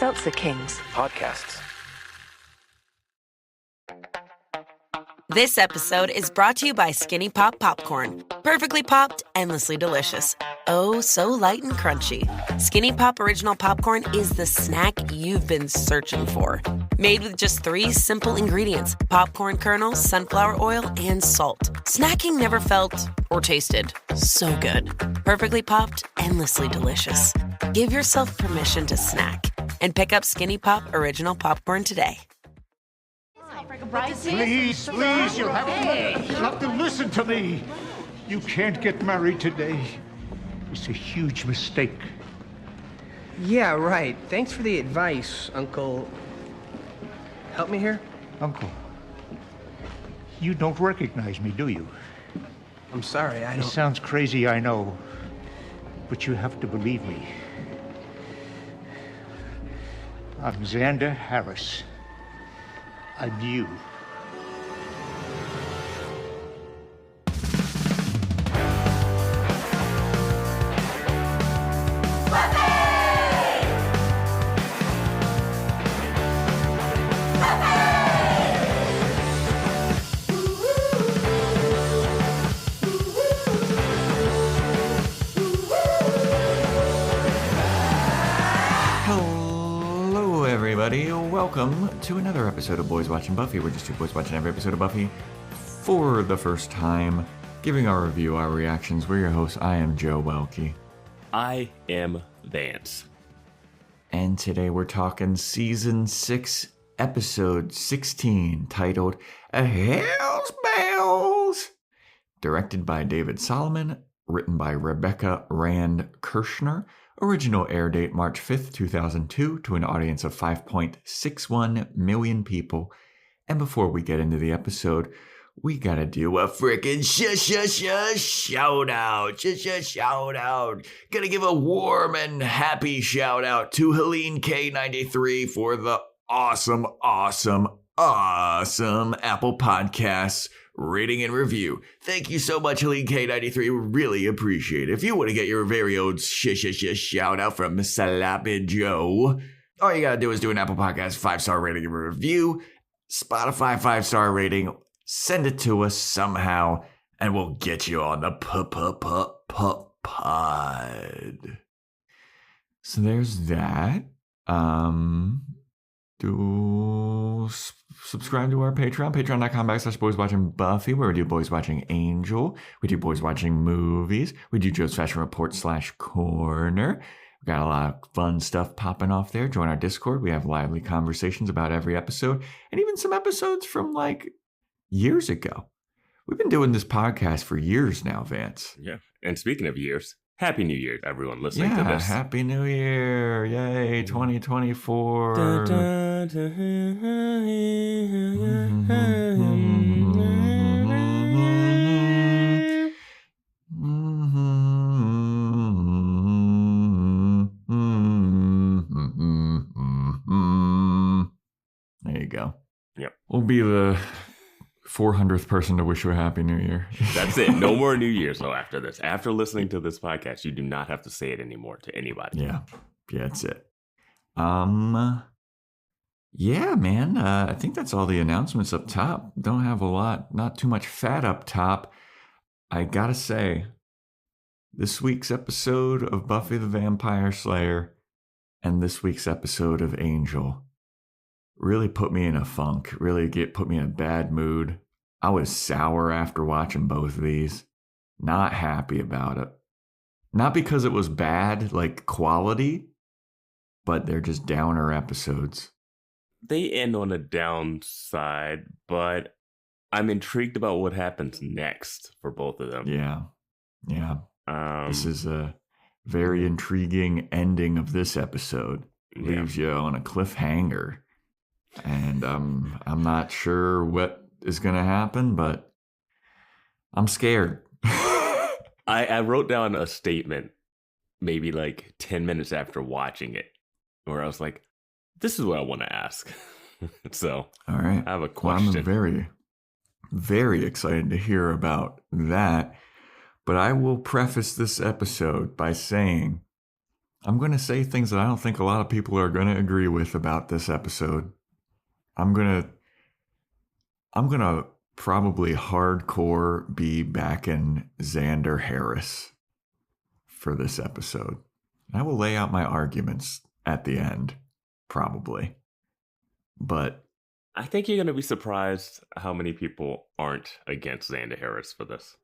Seltzer Kings podcasts. This episode is brought to you by Skinny Pop Popcorn. Perfectly popped, endlessly delicious. Oh, so light and crunchy. Skinny Pop Original Popcorn is the snack you've been searching for. Made with just 3 simple ingredients: popcorn kernels, sunflower oil, and salt. Snacking never felt or tasted so good. Perfectly popped, endlessly delicious. Give yourself permission to snack and pick up Skinny Pop Original Popcorn today. Please, you have to listen to me. You can't get married today. It's a huge mistake. Yeah, right. Thanks for the advice, Uncle. Help me here? Uncle, you don't recognize me, do you? I'm sorry, I It don't... sounds crazy, I know. But you have to believe me. I'm Xander Harris. I'm you. Hello, everybody. Welcome to another episode of Boys Watching Buffy. We're just 2 boys watching every episode of Buffy for the first time, giving our review, our reactions. We're your hosts. I am Joe Welke. I am Vance. And today we're talking Season 6, Episode 16, titled Hell's Bells. Directed by David Solomon, written by Rebecca Rand Kirshner. Original air date March 5th, 2002, to an audience of 5.61 million people. And before we get into the episode, we gotta do a frickin' shout out. Gotta give a warm and happy shout out to Helene K93 for the awesome Apple Podcasts rating and review. Thank you so much, Helene K93. We really appreciate it. If you want to get your very own shout out from Slappy Joe, all you gotta do is do an Apple Podcast 5-star rating and review, Spotify 5-star rating, send it to us somehow, and we'll get you on the pod. So there's that. Do subscribe to our Patreon, patreon.com/boyswatchingbuffy, where we do Boys Watching Angel, we do Boys Watching Movies, we do Joe's Fashion Report /Corner. We've got a lot of fun stuff popping off there. Join our Discord. We have lively conversations about every episode, and even some episodes from like years ago. We've been doing this podcast for years now, Vance. Yeah. And speaking of years, Happy New Year, everyone listening to this. Happy New Year. Yay, 2024. Dun, dun, There you go. Yep. We'll be the 400th person to wish you a Happy New Year. That's it. No more New Year's, though, after this. After listening to this podcast, you do not have to say it anymore to anybody. Yeah, that's it. Yeah, man. I think that's all the announcements up top. Don't have a lot, not too much fat up top. I gotta say, this week's episode of Buffy the Vampire Slayer and this week's episode of Angel really put me in a funk, put me in a bad mood. I was sour after watching both of these. Not happy about it. Not because it was bad, like quality, but they're just downer episodes. They end on a downside, but I'm intrigued about what happens next for both of them. Yeah. This is a very intriguing ending of this episode. Leaves you on a cliffhanger. And I'm not sure what is going to happen, but I'm scared. I wrote down a statement maybe like 10 minutes after watching it where I was like, this is what I want to ask. So, all right. I have a question. Well, I'm very, very excited to hear about that. But I will preface this episode by saying I'm going to say things that I don't think a lot of people are going to agree with about this episode. I'm going to probably hardcore be backing Xander Harris for this episode. I will lay out my arguments at the end, probably. But I think you're going to be surprised how many people aren't against Xander Harris for this.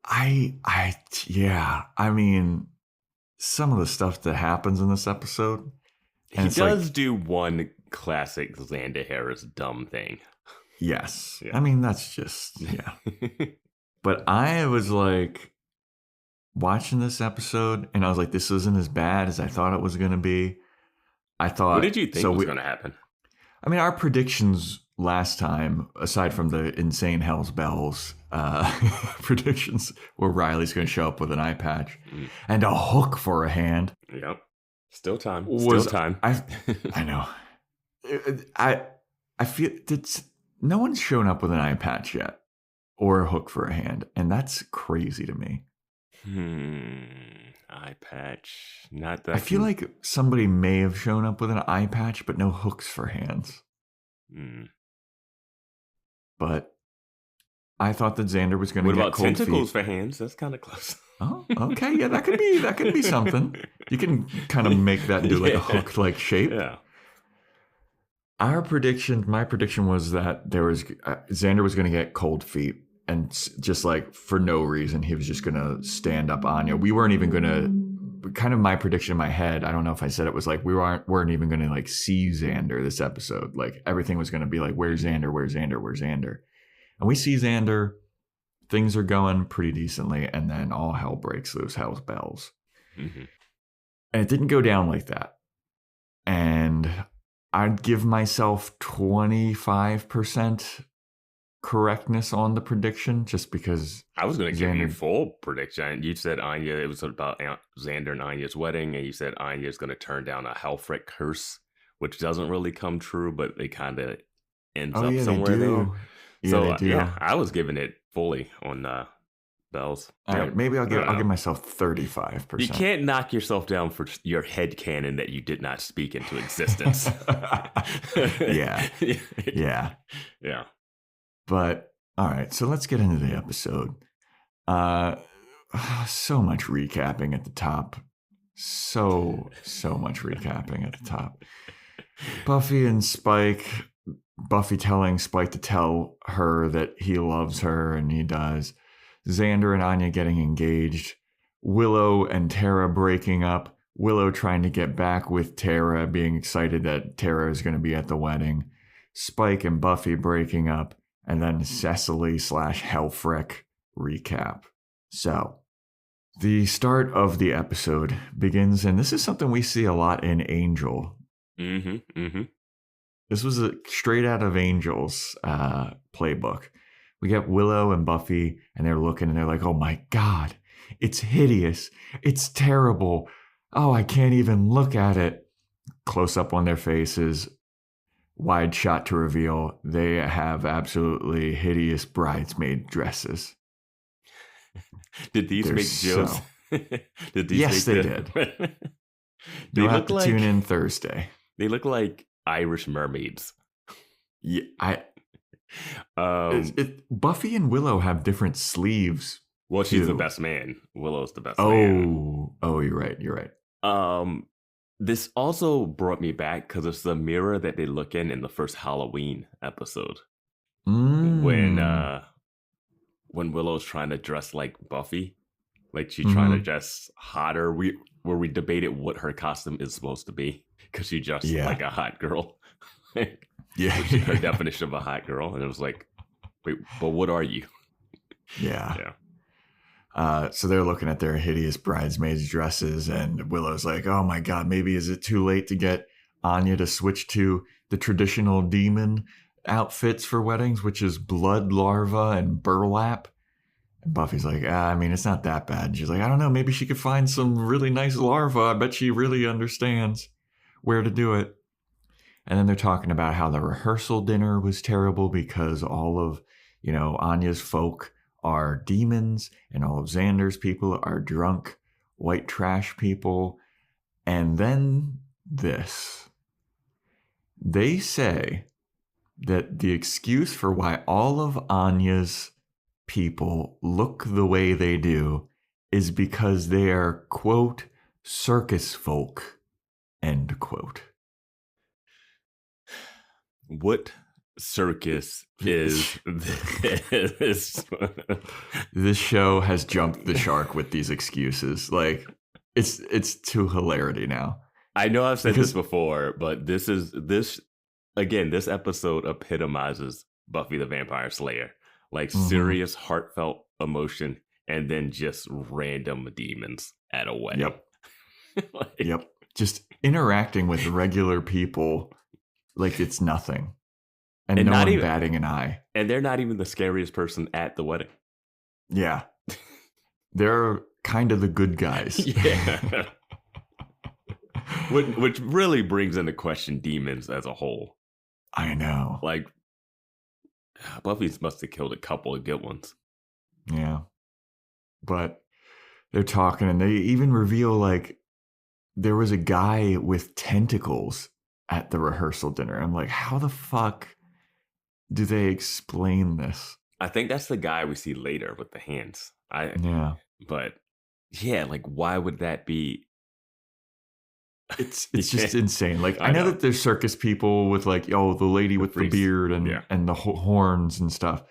Yeah. I mean, some of the stuff that happens in this episode. He does do one classic Xander Harris dumb thing. Yes. Yeah. I mean, that's just, yeah. But I was like watching this episode and I was like, this isn't as bad as I thought it was going to be. What did you think was going to happen? I mean, our predictions last time, aside from the insane Hell's Bells predictions where Riley's going to show up with an eye patch and a hook for a hand. Yep. Still time. I know. I feel that no one's shown up with an eye patch yet or a hook for a hand. And that's crazy to me. Eye patch. Not that. I feel like somebody may have shown up with an eye patch, but no hooks for hands. But I thought that Xander was going to get cold feet. What about tentacles for hands? That's kind of close. Oh, okay. Yeah, that could be something. You can kind of make that into like a hook-like shape. Yeah. My prediction was that Xander was going to get cold feet, and just like for no reason, he was just going to stand up Anya. We weren't even going to. Kind of my prediction in my head. I don't know if I said it was like we weren't even going to like see Xander this episode. Like everything was going to be like, where's Xander? Where's Xander? Where's Xander? And we see Xander. Things are going pretty decently, and then all hell breaks loose. Hell's bells. Mm-hmm. And it didn't go down like that. And I'd give myself 25% correctness on the prediction just because I was going to give you full prediction. You said Anya, it was about Xander and Anya's wedding, and you said Anya's going to turn down a Hellfrick curse, which doesn't really come true, but it kind of ends up somewhere there. Yeah, so they do. Yeah, I was giving it fully on bells. All right, maybe I'll give myself 35%. You can't knock yourself down for your headcanon that you did not speak into existence. Yeah. Yeah. But all right, so let's get into the episode. So much recapping at the top. So much recapping at the top. Buffy and Spike. Buffy telling Spike to tell her that he loves her, and he does. Xander and Anya getting engaged. Willow and Tara breaking up. Willow trying to get back with Tara, being excited that Tara is going to be at the wedding. Spike and Buffy breaking up. And then Cecily / Hellfrick recap. So, the start of the episode begins, and this is something we see a lot in Angel. This was straight out of Angel's playbook. We get Willow and Buffy, and they're looking, and they're like, oh my God, it's hideous. It's terrible. Oh, I can't even look at it. Close up on their faces. Wide shot to reveal they have absolutely hideous bridesmaid dresses. Did these make jokes? Yes, they did. You'll have to tune in Thursday. They look like Irish mermaids. Yeah, Buffy and Willow have different sleeves. Well, she's the best man. Willow's the best man. Oh, you're right. This also brought me back because it's the mirror that they look in the first Halloween episode. When Willow's trying to dress like Buffy, like she's trying to dress hotter. Where we debated what her costume is supposed to be because she dressed like a hot girl. Her definition of a hot girl, and it was like, wait, but what are you? Yeah. So they're looking at their hideous bridesmaids' dresses, and Willow's like, oh my God, maybe is it too late to get Anya to switch to the traditional demon outfits for weddings, which is blood larva and burlap? And Buffy's like, I mean, it's not that bad. And she's like, I don't know, maybe she could find some really nice larva. I bet she really understands where to do it. And then they're talking about how the rehearsal dinner was terrible because all of, Anya's folk are demons and all of Xander's people are drunk white trash people. And then this. They say that the excuse for why all of Anya's people look the way they do is because they are, quote, circus folk, end quote. What circus is this? This show has jumped the shark with these excuses. Like, it's to hilarity now. I know I've said this before, but this episode epitomizes Buffy the Vampire Slayer. Like serious, heartfelt emotion, and then just random demons at a wedding. Yep. Yep. Just interacting with regular people like it's nothing. And no one batting an eye. And they're not even the scariest person at the wedding. Yeah. They're kind of the good guys. Yeah. Which really brings into question demons as a whole. I know. Like, Buffy's must have killed a couple of good ones. Yeah. But they're talking, and they even reveal, like, there was a guy with tentacles at the rehearsal dinner. I'm like, how the fuck do they explain this? I think that's the guy we see later with the hands. Yeah. But, yeah, like, why would that be? It's just insane. Like, I know that there's circus people with, like, the lady with the beard and the horns and stuff.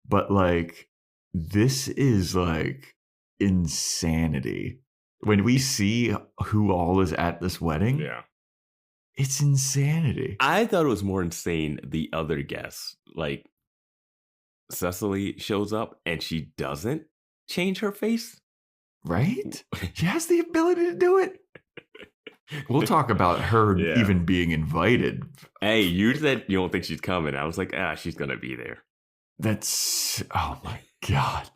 But, like, this is, like, insanity. When we see who all is at this wedding, it's insanity. I thought it was more insane the other guests. Like, Cecily shows up and she doesn't change her face. Right? She has the ability to do it. We'll talk about her even being invited. Hey, you said you don't think she's coming. I was like, she's going to be there. That's, oh my God.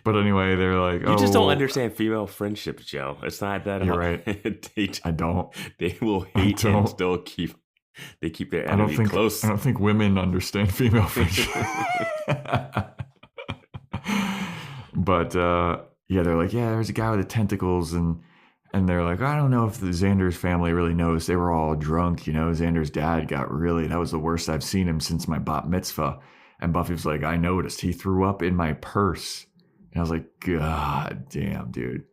But anyway, they're like, you just don't understand female friendships, Joe. It's not that you're right. I don't. They will hate and still keep their enemy close. I don't think women understand female friendship. But they're like, there's a guy with the tentacles, and they're like, I don't know if the Xander's family really knows. They were all drunk, Xander's dad that was the worst I've seen him since my bat mitzvah. And Buffy was like, I noticed he threw up in my purse. And I was like, God damn, dude.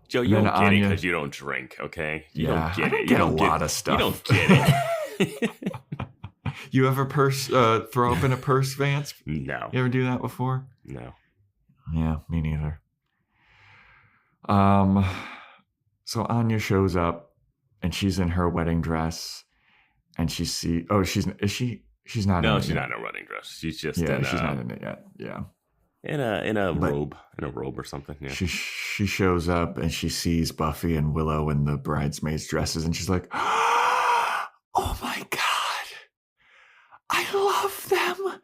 Joe, you don't get it because you don't drink, okay? You don't get it. You don't get a lot of stuff. You don't get it. You ever throw up in a purse, Vance? No. You ever do that before? No. Yeah, me neither. So Anya shows up, and she's in her wedding dress, and she's not. No, she's not in a wedding dress. She's just she's not in it yet. Yeah, in a robe or something. Yeah. She shows up and she sees Buffy and Willow in the bridesmaids' dresses, and she's like, "Oh my God, I love them.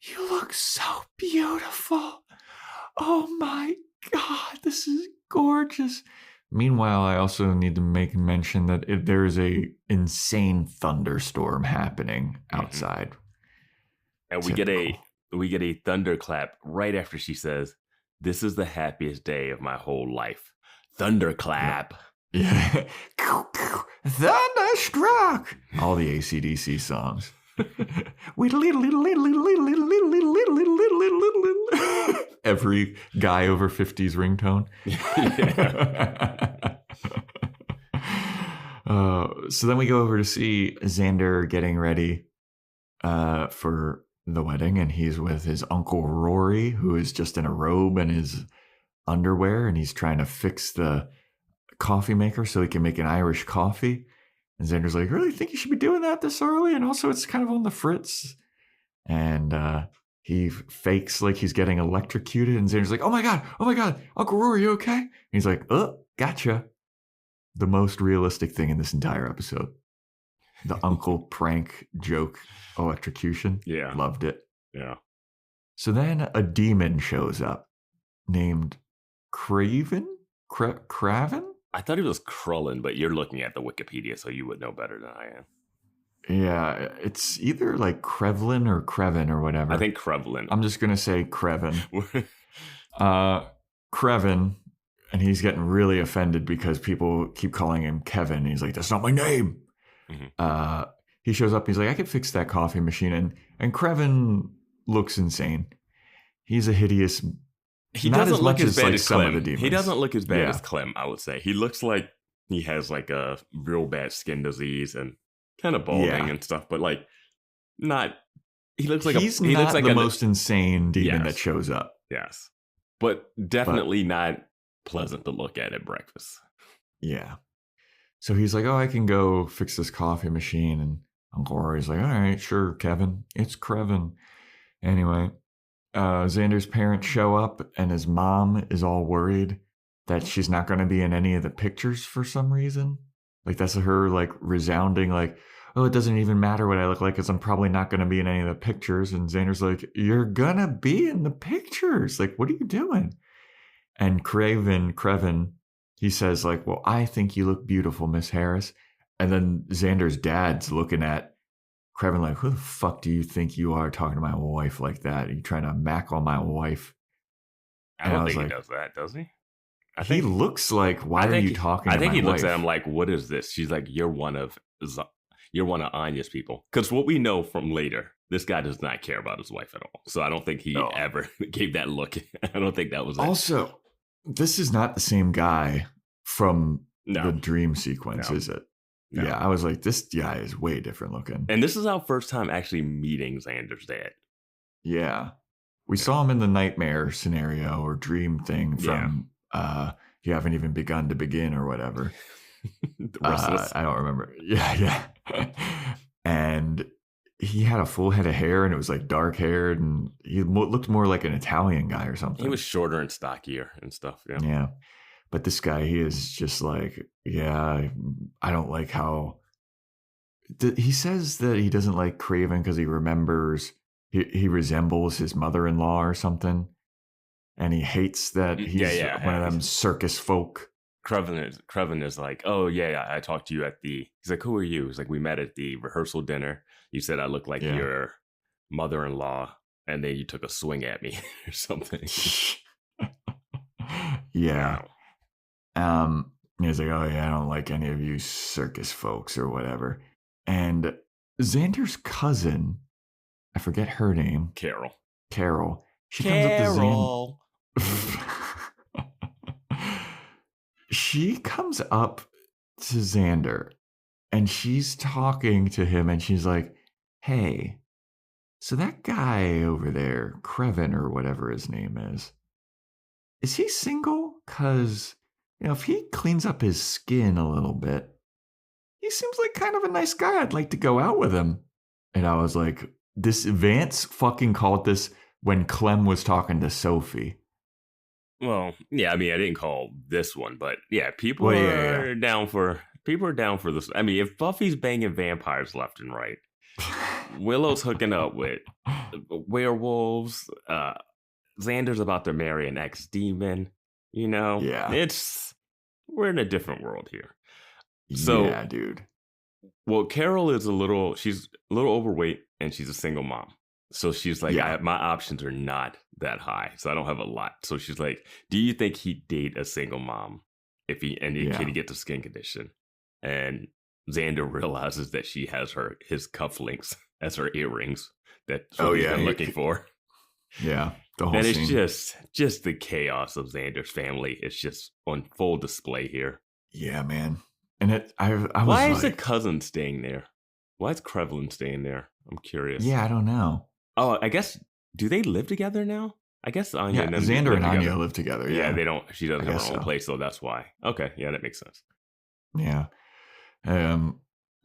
You look so beautiful. Oh my God, this is gorgeous." Meanwhile, I also need to make mention that there is a insane thunderstorm happening outside. And we get a thunderclap right after she says, "This is the happiest day of my whole life." Thunderclap. Yeah. Thunderstruck. All the AC/DC songs. Every guy over 50's ringtone. So then we go over to see Xander getting ready for the wedding, and he's with his Uncle Rory, who is just in a robe and his underwear, and he's trying to fix the coffee maker so he can make an Irish coffee. And Xander's like, "Really think you should be doing that this early? And also it's kind of on the fritz." And he fakes like he's getting electrocuted. And Xander's like, oh my God, Uncle Rory, you okay? And he's like, gotcha. The most realistic thing in this entire episode. The uncle prank joke electrocution. Yeah. Loved it. Yeah. So then a demon shows up named Craven? Craven? I thought he was Krullen, but you're looking at the Wikipedia, so you would know better than I am. Yeah, it's either like Krevlin or Kreven or whatever. I think Krevlin. I'm just going to say Kreven. Kreven, And he's getting really offended because people keep calling him Kevin. He's like, that's not my name. Mm-hmm. He shows up. He's like, I can fix that coffee machine. And Kevin looks insane. He's a hideous. He not doesn't as look much as bad like as some of Clem. the demons. He doesn't look as bad as Clem, I would say. He looks like he has like a real bad skin disease and kind of balding and stuff, but like not. He looks like he's he not looks like the most insane demon that shows up. Yes, but definitely not pleasant to look at breakfast. Yeah. So he's like, oh, I can go fix this coffee machine. And Uncle Rory's like, all right, sure, Kevin. It's Krevin. Anyway, Xander's parents show up and his mom is all worried that she's not going to be in any of the pictures for some reason. Like that's her like resounding like, oh, it doesn't even matter what I look like because I'm probably not going to be in any of the pictures. And Xander's like, you're going to be in the pictures. Like, what are you doing? And Krevin, he says like, well, I think you look beautiful, Miss Harris. And then Xander's dad's looking at Krevin like, who the fuck do you think you are talking to my wife like that? Are you trying to mack on my wife? I don't think he does that, does he? He looks like, why are you talking to my wife? I think he looks at him like, what is this? She's like, you're one of Anya's people. Because what we know from later, this guy does not care about his wife at all. So I don't think he ever gave that look. I don't think that was it. Also, this is not the same guy from the dream sequence, is it? No. Yeah, I was like, this guy is way different looking. And this is our first time actually meeting Xander's dad. Yeah. We saw him in the nightmare scenario or dream thing from You Haven't Even Begun to Begin or whatever. I don't remember. Yeah. And he had a full head of hair and it was like dark haired and he looked more like an Italian guy or something. He was shorter and stockier and stuff. Yeah. But this guy, he is just like, I don't like how he says that he doesn't like Craven because he remembers he resembles his mother-in-law or something. And he hates that he's one of them circus folk. Craven is like, oh, I talked to you at he's like, who are you? He's like, we met at the rehearsal dinner. You said I look like your mother-in-law. And then you took a swing at me or something. Yeah. And he's like, oh, I don't like any of you circus folks or whatever. And Xander's cousin, I forget her name. Carol. She comes up to Xander. She comes up to Xander and she's talking to him and she's like, hey, so that guy over there, Krevin or whatever his name is he single? Because, if he cleans up his skin a little bit, he seems like kind of a nice guy. I'd like to go out with him. And I was like, this Vance fucking called this when Clem was talking to Sophie. Well, I didn't call this one, but people are down for this. I mean, if Buffy's banging vampires left and right, Willow's hooking up with werewolves, Xander's about to marry an ex-demon, we're in a different world here. So, yeah, dude. Well, Carol is she's a little overweight and she's a single mom. So she's like, my options are not that high. So I don't have a lot. So she's like, do you think he'd date a single mom if he gets a skin condition? And Xander realizes that she has his cufflinks as her earrings. That's what he's been looking for. Yeah. The whole and scene. It's just the chaos of Xander's family. It's just on full display here. Yeah, man. And I was why is the cousin staying there? Why is Krevlin staying there? I'm curious. Yeah, I don't know. Oh, I guess, do they live together now? I guess Anya and Xander and Anya live together. Yeah, they don't. She doesn't have her own place, so that's why. Okay, yeah, that makes sense. Yeah. And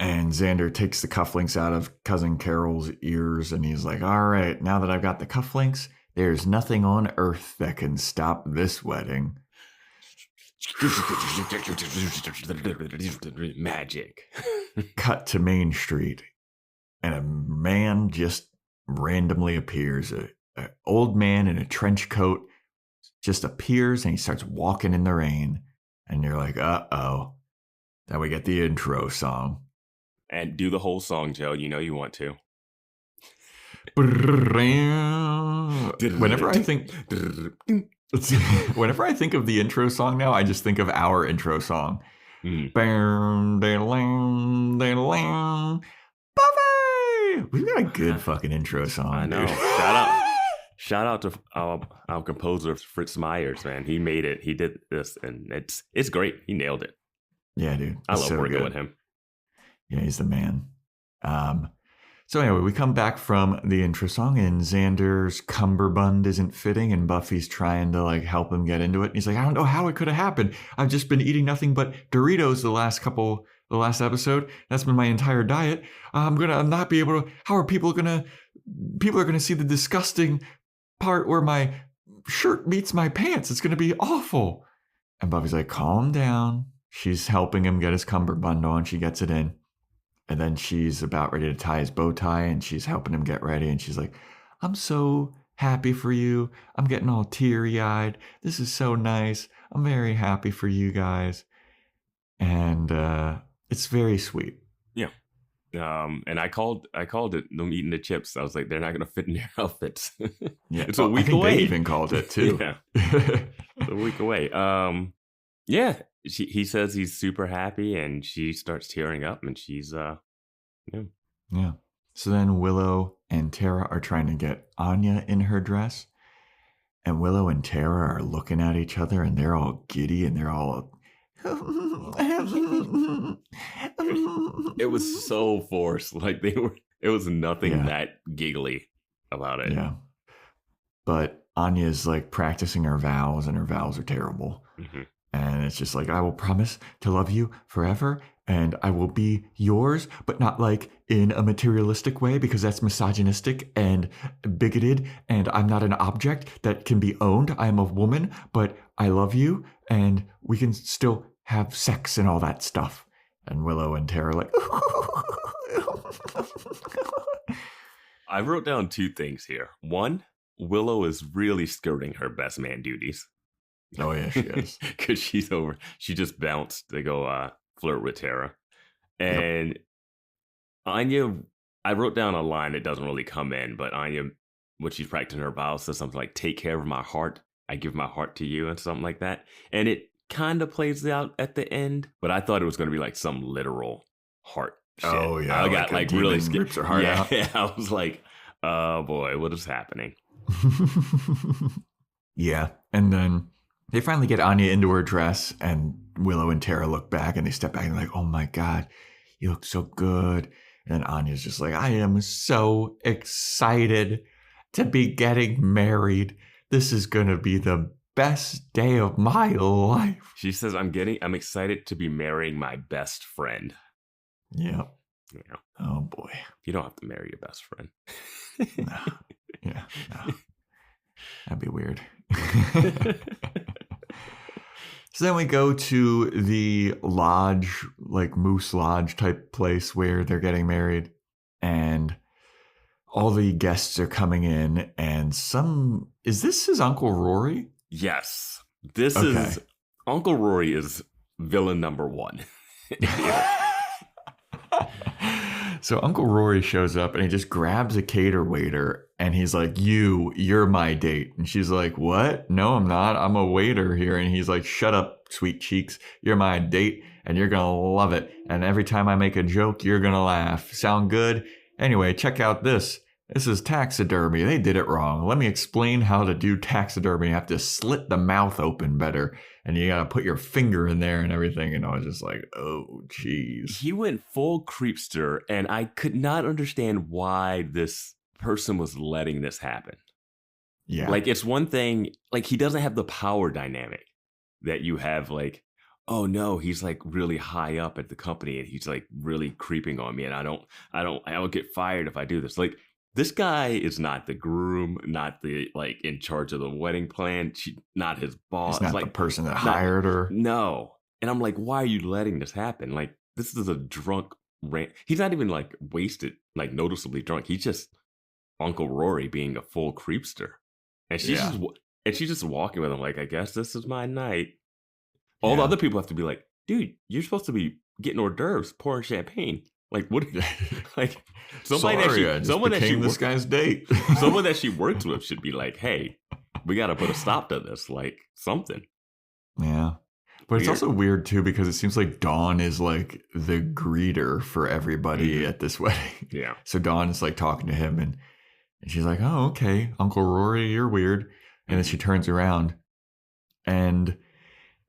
Xander takes the cufflinks out of cousin Carol's ears, and he's like, all right, now that I've got the cufflinks, there's nothing on earth that can stop this wedding. Magic. Cut to Main Street, and a man just randomly appears. An old man in a trench coat just appears, and he starts walking in the rain. And you're like, uh-oh. Then we get the intro song. And do the whole song, Joe. You know you want to. Whenever I think... Whenever I think of the intro song now, I just think of our intro song. Bam, de-lam, Buffy! We've got a good fucking intro song. I know. Dude. Shout out to our composer Fritz Myers, man. He made it. He did this, and it's great. He nailed it. Yeah, dude. I love working with him. Yeah, he's the man. So anyway, we come back from the intro song, and Xander's cummerbund isn't fitting, and Buffy's trying to like help him get into it. And he's like, I don't know how it could have happened. I've just been eating nothing but Doritos the last episode. That's been my entire diet. I'm not be able to. How are people gonna see the disgusting part where my shirt meets my pants? It's gonna be awful. And Buffy's like, calm down. She's helping him get his cummerbund on. She gets it in. And then she's about ready to tie his bow tie, and she's helping him get ready. And she's like, I'm so happy for you. I'm getting all teary-eyed. This is so nice. I'm very happy for you guys. And it's very sweet. Yeah. And I called it them eating the chips. I was like, they're not going to fit in their outfits. Yeah. It's a week away. They even called it too. Yeah. It's a week away. Yeah. He says he's super happy, and she starts tearing up, and she's Yeah. So then Willow and Tara are trying to get Anya in her dress, and Willow and Tara are looking at each other, and they're all giddy, and they're all it was so forced. Like it was nothing that giggly about it. Yeah. But Anya's like practicing her vows, and her vows are terrible. Mm-hmm. And it's just like, I will promise to love you forever, and I will be yours, but not like in a materialistic way, because that's misogynistic and bigoted, and I'm not an object that can be owned. I am a woman, but I love you, and we can still have sex and all that stuff. And Willow and Tara are like, I wrote down 2 things here. 1, Willow is really skirting her best man duties. Oh yeah, she is. Because she just bounced to go flirt with Tara. And Anya, I wrote down a line that doesn't really come in, but Anya, when she's practicing her vows, says something like, take care of my heart. I give my heart to you, and something like that. And it kind of plays out at the end, but I thought it was going to be like some literal heart shit. Oh yeah. I got like really scared. Rips her heart out. Yeah, I was like, oh boy, what is happening? Yeah. And then they finally get Anya into her dress, and Willow and Tara look back, and they step back and they're like, oh my God, you look so good. And Anya's just like, I am so excited to be getting married. This is going to be the best day of my life. She says, I'm excited to be marrying my best friend. Yeah. Yeah. Oh boy. You don't have to marry your best friend. No. Yeah. No. That'd be weird. So then we go to the lodge, like Moose Lodge type place where they're getting married, and all the guests are coming in, and is this his Uncle Rory? Yes. This is Uncle Rory is villain number 1. So Uncle Rory shows up, and he just grabs a cater waiter, and he's like, you're my date. And she's like, what? No, I'm not. I'm a waiter here. And he's like, shut up, sweet cheeks. You're my date, and you're going to love it. And every time I make a joke, you're going to laugh. Sound good? Anyway, check out this. This is taxidermy. They did it wrong. Let me explain how to do taxidermy. You have to slit the mouth open better, and you got to put your finger in there and everything. And I was just like, oh, geez. He went full creepster, and I could not understand why this person was letting this happen. Yeah. Like, it's one thing, like, he doesn't have the power dynamic that you have, like, oh no, he's like really high up at the company, and he's like really creeping on me, and I don't get fired if I do this. Like, this guy is not the groom, not the like in charge of the wedding plan, not his boss. He's not like the person that hired her. No. And I'm like, why are you letting this happen? Like, this is a drunk rant. He's not even like wasted, like noticeably drunk. He's just Uncle Rory being a full creepster. And she's just walking with him like, I guess this is my night. All the other people have to be like, dude, you're supposed to be getting hors d'oeuvres, pouring champagne. Like, what? Like, Someone that she became this guy's date. Someone that she works with should be like, hey, We got to put a stop to this, like something. Yeah. But it's also weird, too, because it seems like Dawn is like the greeter for everybody at this wedding. Yeah. So Dawn is like talking to him and she's like, oh, okay, Uncle Rory, you're weird. And then she turns around and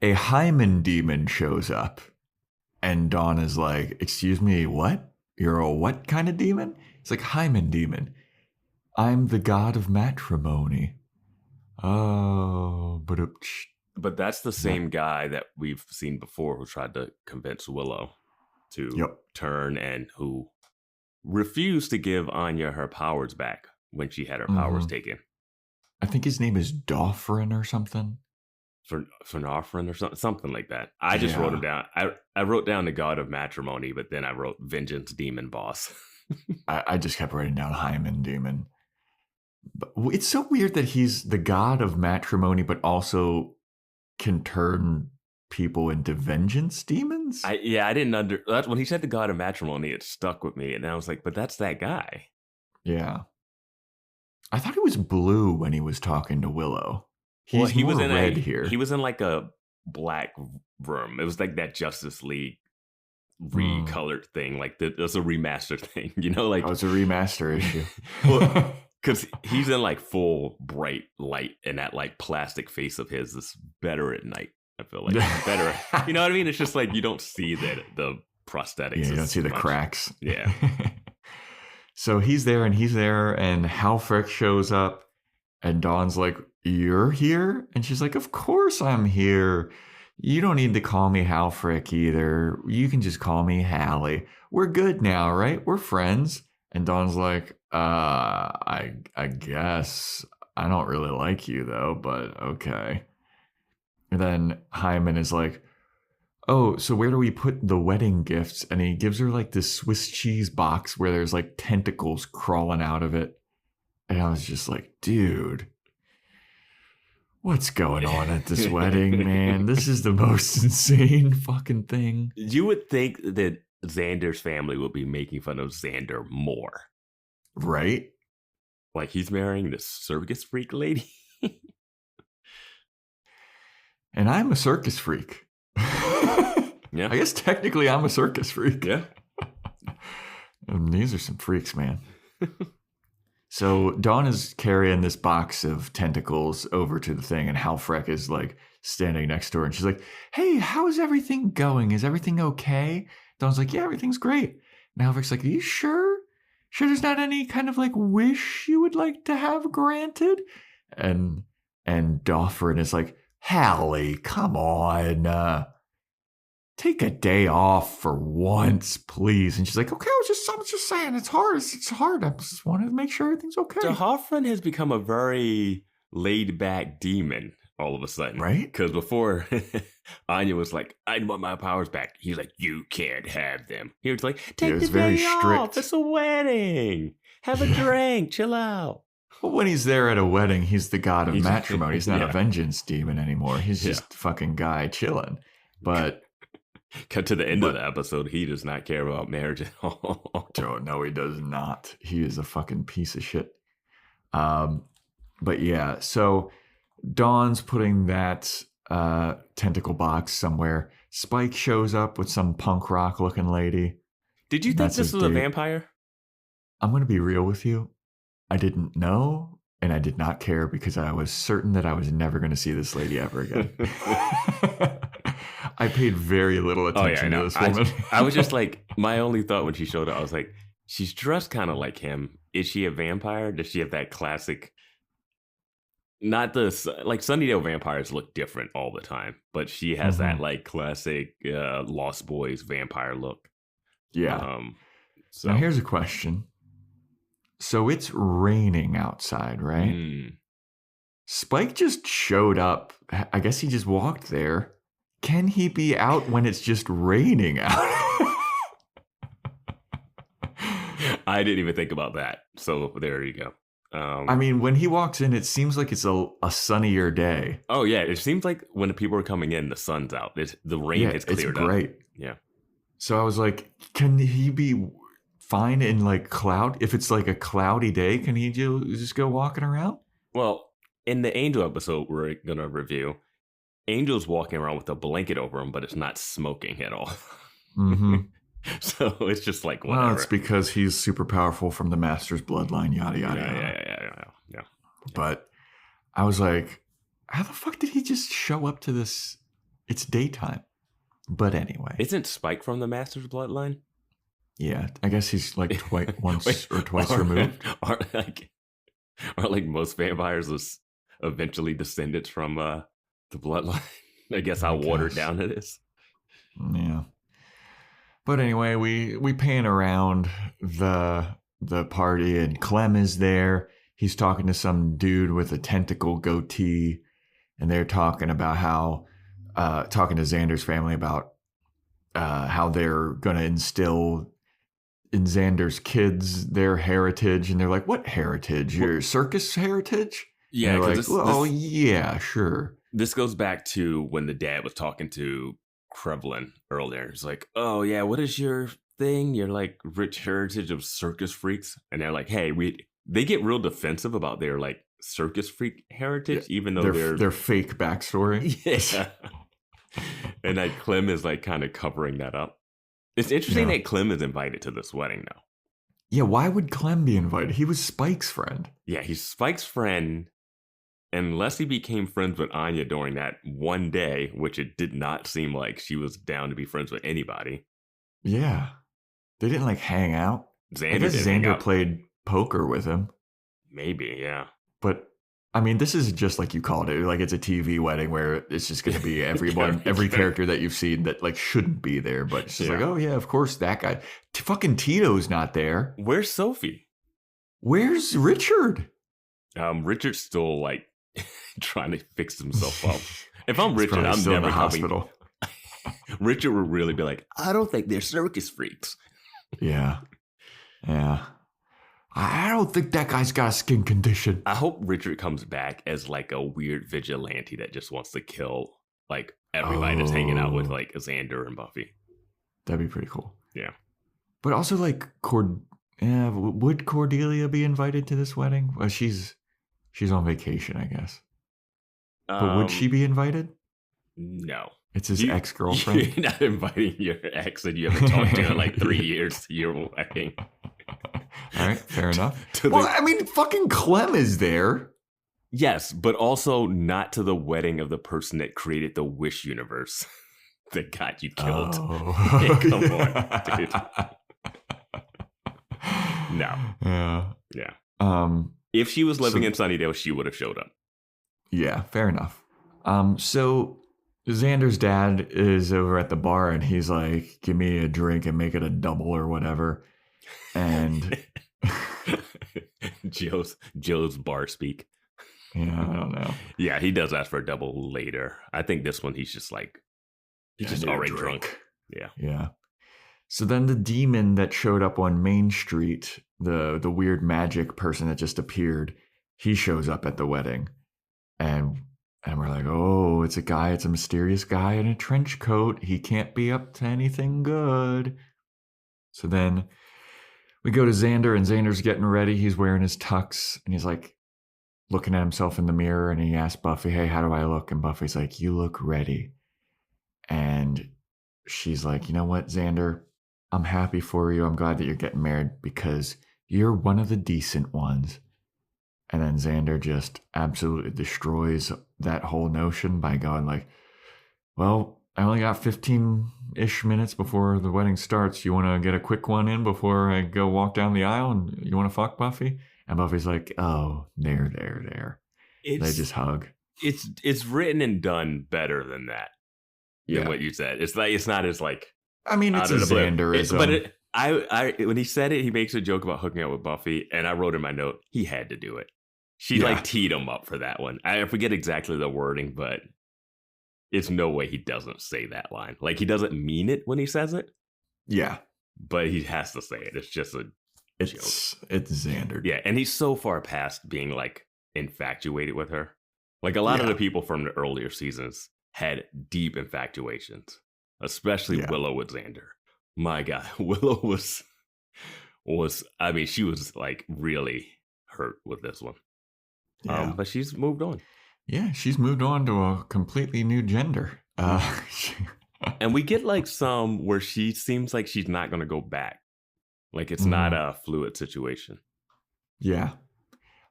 a hymen demon shows up. And Dawn is like, excuse me, what? You're a what kind of demon? It's like, hymen demon. I'm the god of matrimony. Oh, but that's the same guy that we've seen before who tried to convince Willow to turn and who refused to give Anya her powers back when she had her powers taken. I think his name is Dofrin or something. Fenarfrin or something like that. I just wrote him down. I wrote down the god of matrimony, but then I wrote vengeance demon boss. I just kept writing down hymen demon. But it's so weird that he's the god of matrimony, but also can turn people into vengeance demons. I didn't that's when he said the god of matrimony, it stuck with me, and I was like, but that's that guy. Yeah, I thought he was blue when he was talking to Willow. He was in red here. He was in like a black room. It was like that Justice League recolored thing. Like that's a remastered thing, you know? Like it's a remaster issue. Well, because he's in like full bright light, and that like plastic face of his is better at night. I feel like better. You know what I mean? It's just like you don't see the prosthetics. Yeah, you don't see the cracks. Yeah. So he's there, and Halfrick shows up, and Dawn's like, "You're here?" And she's like, "Of course I'm here. You don't need to call me Halfrick either. You can just call me Hallie. We're good now, right? We're friends." And Dawn's like, I guess I don't really like you though, but okay. And then Hyman is like, oh, so where do we put the wedding gifts? And he gives her like this Swiss cheese box where there's like tentacles crawling out of it. And I was just like, dude, what's going on at this wedding, man? This is the most insane fucking thing. You would think that Xander's family would be making fun of Xander more. Right? Like he's marrying this circus freak lady. And I'm a circus freak. Yeah. I guess technically I'm a circus freak. Yeah. These are some freaks, man. So Dawn is carrying this box of tentacles over to the thing, and Halfrek is like standing next to her, and she's like, hey, how's everything going? Is everything okay? Dawn's like, yeah, everything's great. And Halfrek's like, are you sure? Sure there's not any kind of like wish you would like to have granted? And Dofrin is like, Hallie, come on. Take a day off for once, please. And she's like, okay, I was just saying, it's hard. It's hard. I just wanted to make sure everything's okay. So Hoffman has become a very laid-back demon all of a sudden. Right? Because before, Anya was like, I want my powers back. He's like, you can't have them. He was like, take the day off. It's a wedding. Have a drink. Chill out. Well, when he's there at a wedding, he's the god of matrimony. He's not a vengeance demon anymore. He's just a fucking guy chilling. But... Cut to the end of the episode, he does not care about marriage at all. No, he does not. He is a fucking piece of shit. But yeah, so Dawn's putting that tentacle box somewhere. Spike shows up with some punk rock looking lady. Did you think this was a vampire? I'm going to be real with you. I didn't know, and I did not care because I was certain that I was never going to see this lady ever again. I paid very little attention to this woman. I was just like, my only thought when she showed up, I was like, she's dressed kind of like him. Is she a vampire? Does she have that classic, not the, like Sunnydale vampires look different all the time, but she has that like classic Lost Boys vampire look. Yeah. So now here's a question. So it's raining outside, right? Spike just showed up. I guess he just walked there. Can he be out when it's just raining out? I didn't even think about that. So there you go. I mean, when he walks in, it seems like it's a sunnier day. Oh, yeah. It seems like when the people are coming in, the sun's out. The rain is cleared up. It's great. Yeah. So I was like, can he be fine in like cloud? If it's like a cloudy day, can he just go walking around? Well, in the Angel episode we're gonna review, Angel's walking around with a blanket over him, but it's not smoking at all. Mm-hmm. So it's just like whatever. Well, it's because he's super powerful from the Master's bloodline, yada yada yada. Yeah. But I was like, how the fuck did he just show up to this? It's daytime. But anyway. Isn't Spike from the Master's bloodline? Yeah, I guess he's like once or twice removed. Aren't like most vampires was eventually descendants from the bloodline? I guess how watered down it is. Yeah. But anyway, we pan around the party, and Clem is there. He's talking to some dude with a tentacle goatee, and they're talking about how talking to Xander's family about how they're gonna instill in Xander's kids their heritage, and they're like, "What heritage? Your circus heritage?" Yeah, because like, yeah, sure. This goes back to when the dad was talking to Krevlin earlier. It's like, "Oh yeah, what is your thing? You're like rich heritage of circus freaks," and they're like, "Hey, they get real defensive about their like circus freak heritage, even though they're fake backstory." Yeah, and like Clem is like kind of covering that up. It's interesting that Clem is invited to this wedding now. Yeah, why would Clem be invited? He was Spike's friend. Yeah, he's Spike's friend. Unless he became friends with Anya during that one day, which it did not seem like she was down to be friends with anybody. Yeah. They didn't like hang out. Xander played poker with him. Maybe, yeah. But I mean, this is just like you called it. Like it's a TV wedding where it's just going to be everyone, every character that you've seen that like shouldn't be there. But it's just like, oh yeah, of course that guy. Fucking Tito's not there. Where's Sophie? Where's Richard? Richard's still like trying to fix himself up. If I'm Richard, I'm still never in the hospital. Richard would really be like, I don't think they're circus freaks. Yeah. I don't think that guy's got a skin condition. I hope Richard comes back as like a weird vigilante that just wants to kill like everybody that's hanging out with like Xander and Buffy. That'd be pretty cool. Yeah. But also like would Cordelia be invited to this wedding? Well, she's on vacation, I guess. But would she be invited? No. It's his ex-girlfriend. You're not inviting your ex that you haven't talked to in like 3 years to your wedding. All right, fair enough. I mean, fucking Clem is there. Yes, but also not to the wedding of the person that created the Wish universe that got you killed. Oh. Come on, dude. No. Yeah. If she was living in Sunnydale, she would have showed up. Yeah, fair enough. So Xander's dad is over at the bar and he's like, give me a drink and make it a double or whatever. And Joe's bar speak. Yeah, I don't know. Yeah, he does ask for a double later. I think this one he's just like, he's just already drunk. Yeah. So then the demon that showed up on Main Street, the weird magic person that just appeared, he shows up at the wedding. And we're like, oh, it's a mysterious guy in a trench coat. He can't be up to anything good. So then we go to Xander, and Xander's getting ready. He's wearing his tux, and he's like looking at himself in the mirror, and he asks Buffy, hey, how do I look? And Buffy's like, you look ready. And she's like, you know what, Xander? I'm happy for you. I'm glad that you're getting married because you're one of the decent ones. And then Xander just absolutely destroys that whole notion by going like, well, I only got 15-ish minutes before the wedding starts. You want to get a quick one in before I go walk down the aisle and you want to fuck Buffy? And Buffy's like, oh, there. They just hug. It's written and done better than that. Than what you said. It's like, it's not as like, I mean, it's a Xanderism. But I when he said it, he makes a joke about hooking up with Buffy, and I wrote in my note, he had to do it. She like teed him up for that one. I forget exactly the wording, but it's no way he doesn't say that line. Like, he doesn't mean it when he says it. Yeah. But he has to say it. It's just a joke. It's Xander. Yeah, and he's so far past being like infatuated with her. Like a lot of the people from the earlier seasons had deep infatuations, especially Willow with Xander. My God, Willow was I mean, she was like really hurt with this one. Yeah. But she's moved on. Yeah, she's moved on to a completely new gender. And we get like some where she seems like she's not going to go back. Like it's not a fluid situation. Yeah.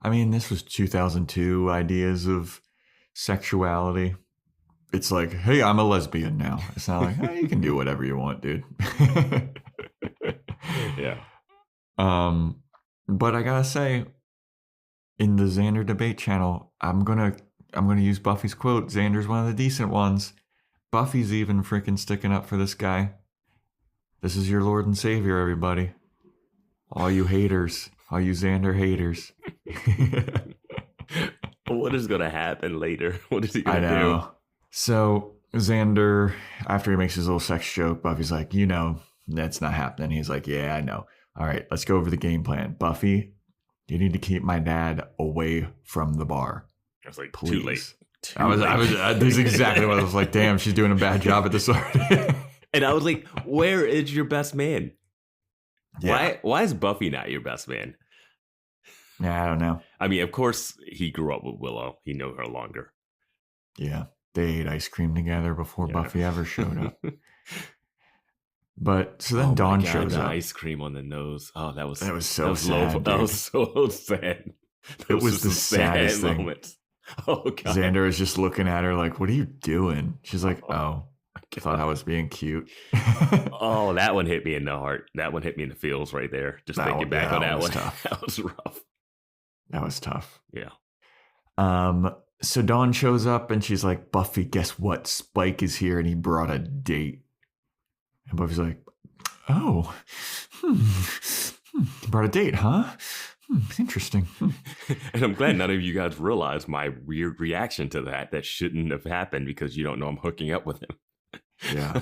I mean, this was 2002 ideas of sexuality. It's like, hey, I'm a lesbian now. It's not like, hey, you can do whatever you want, dude. Yeah. But I gotta say, in the Xander debate channel, I'm gonna use Buffy's quote. Xander's one of the decent ones. Buffy's even freaking sticking up for this guy. This is your Lord and Savior, everybody. All you haters. All you Xander haters. What is going to happen later? What is he going to do? So Xander, after he makes his little sex joke, Buffy's like, that's not happening. He's like, yeah, I know. All right, let's go over the game plan. Buffy, you need to keep my dad away from the bar. I was like, please. Too late. This is exactly what I was like. Damn, she's doing a bad job at this already. And I was like, where is your best man? Yeah. Why is Buffy not your best man? Yeah, I don't know. I mean, of course, he grew up with Willow. He knew her longer. Yeah, they ate ice cream together before Buffy ever showed up. But so then Dawn shows up. Ice cream on the nose. Oh, that was so sad. That was so sad. It was the saddest thing. Moment. Oh God. Xander is just looking at her like, "What are you doing?" She's like, "Oh, I thought I was being cute." Oh, that one hit me in the heart. That one hit me in the feels right there. Just thinking back on that one. Tough. That was rough. That was tough. Yeah. So Dawn shows up and she's like, "Buffy, guess what? Spike is here and he brought a date." And Buffy's like, "Oh, he brought a date, huh? Interesting." And I'm glad none of you guys realized my weird reaction to that shouldn't have happened because you don't know I'm hooking up with him. Yeah.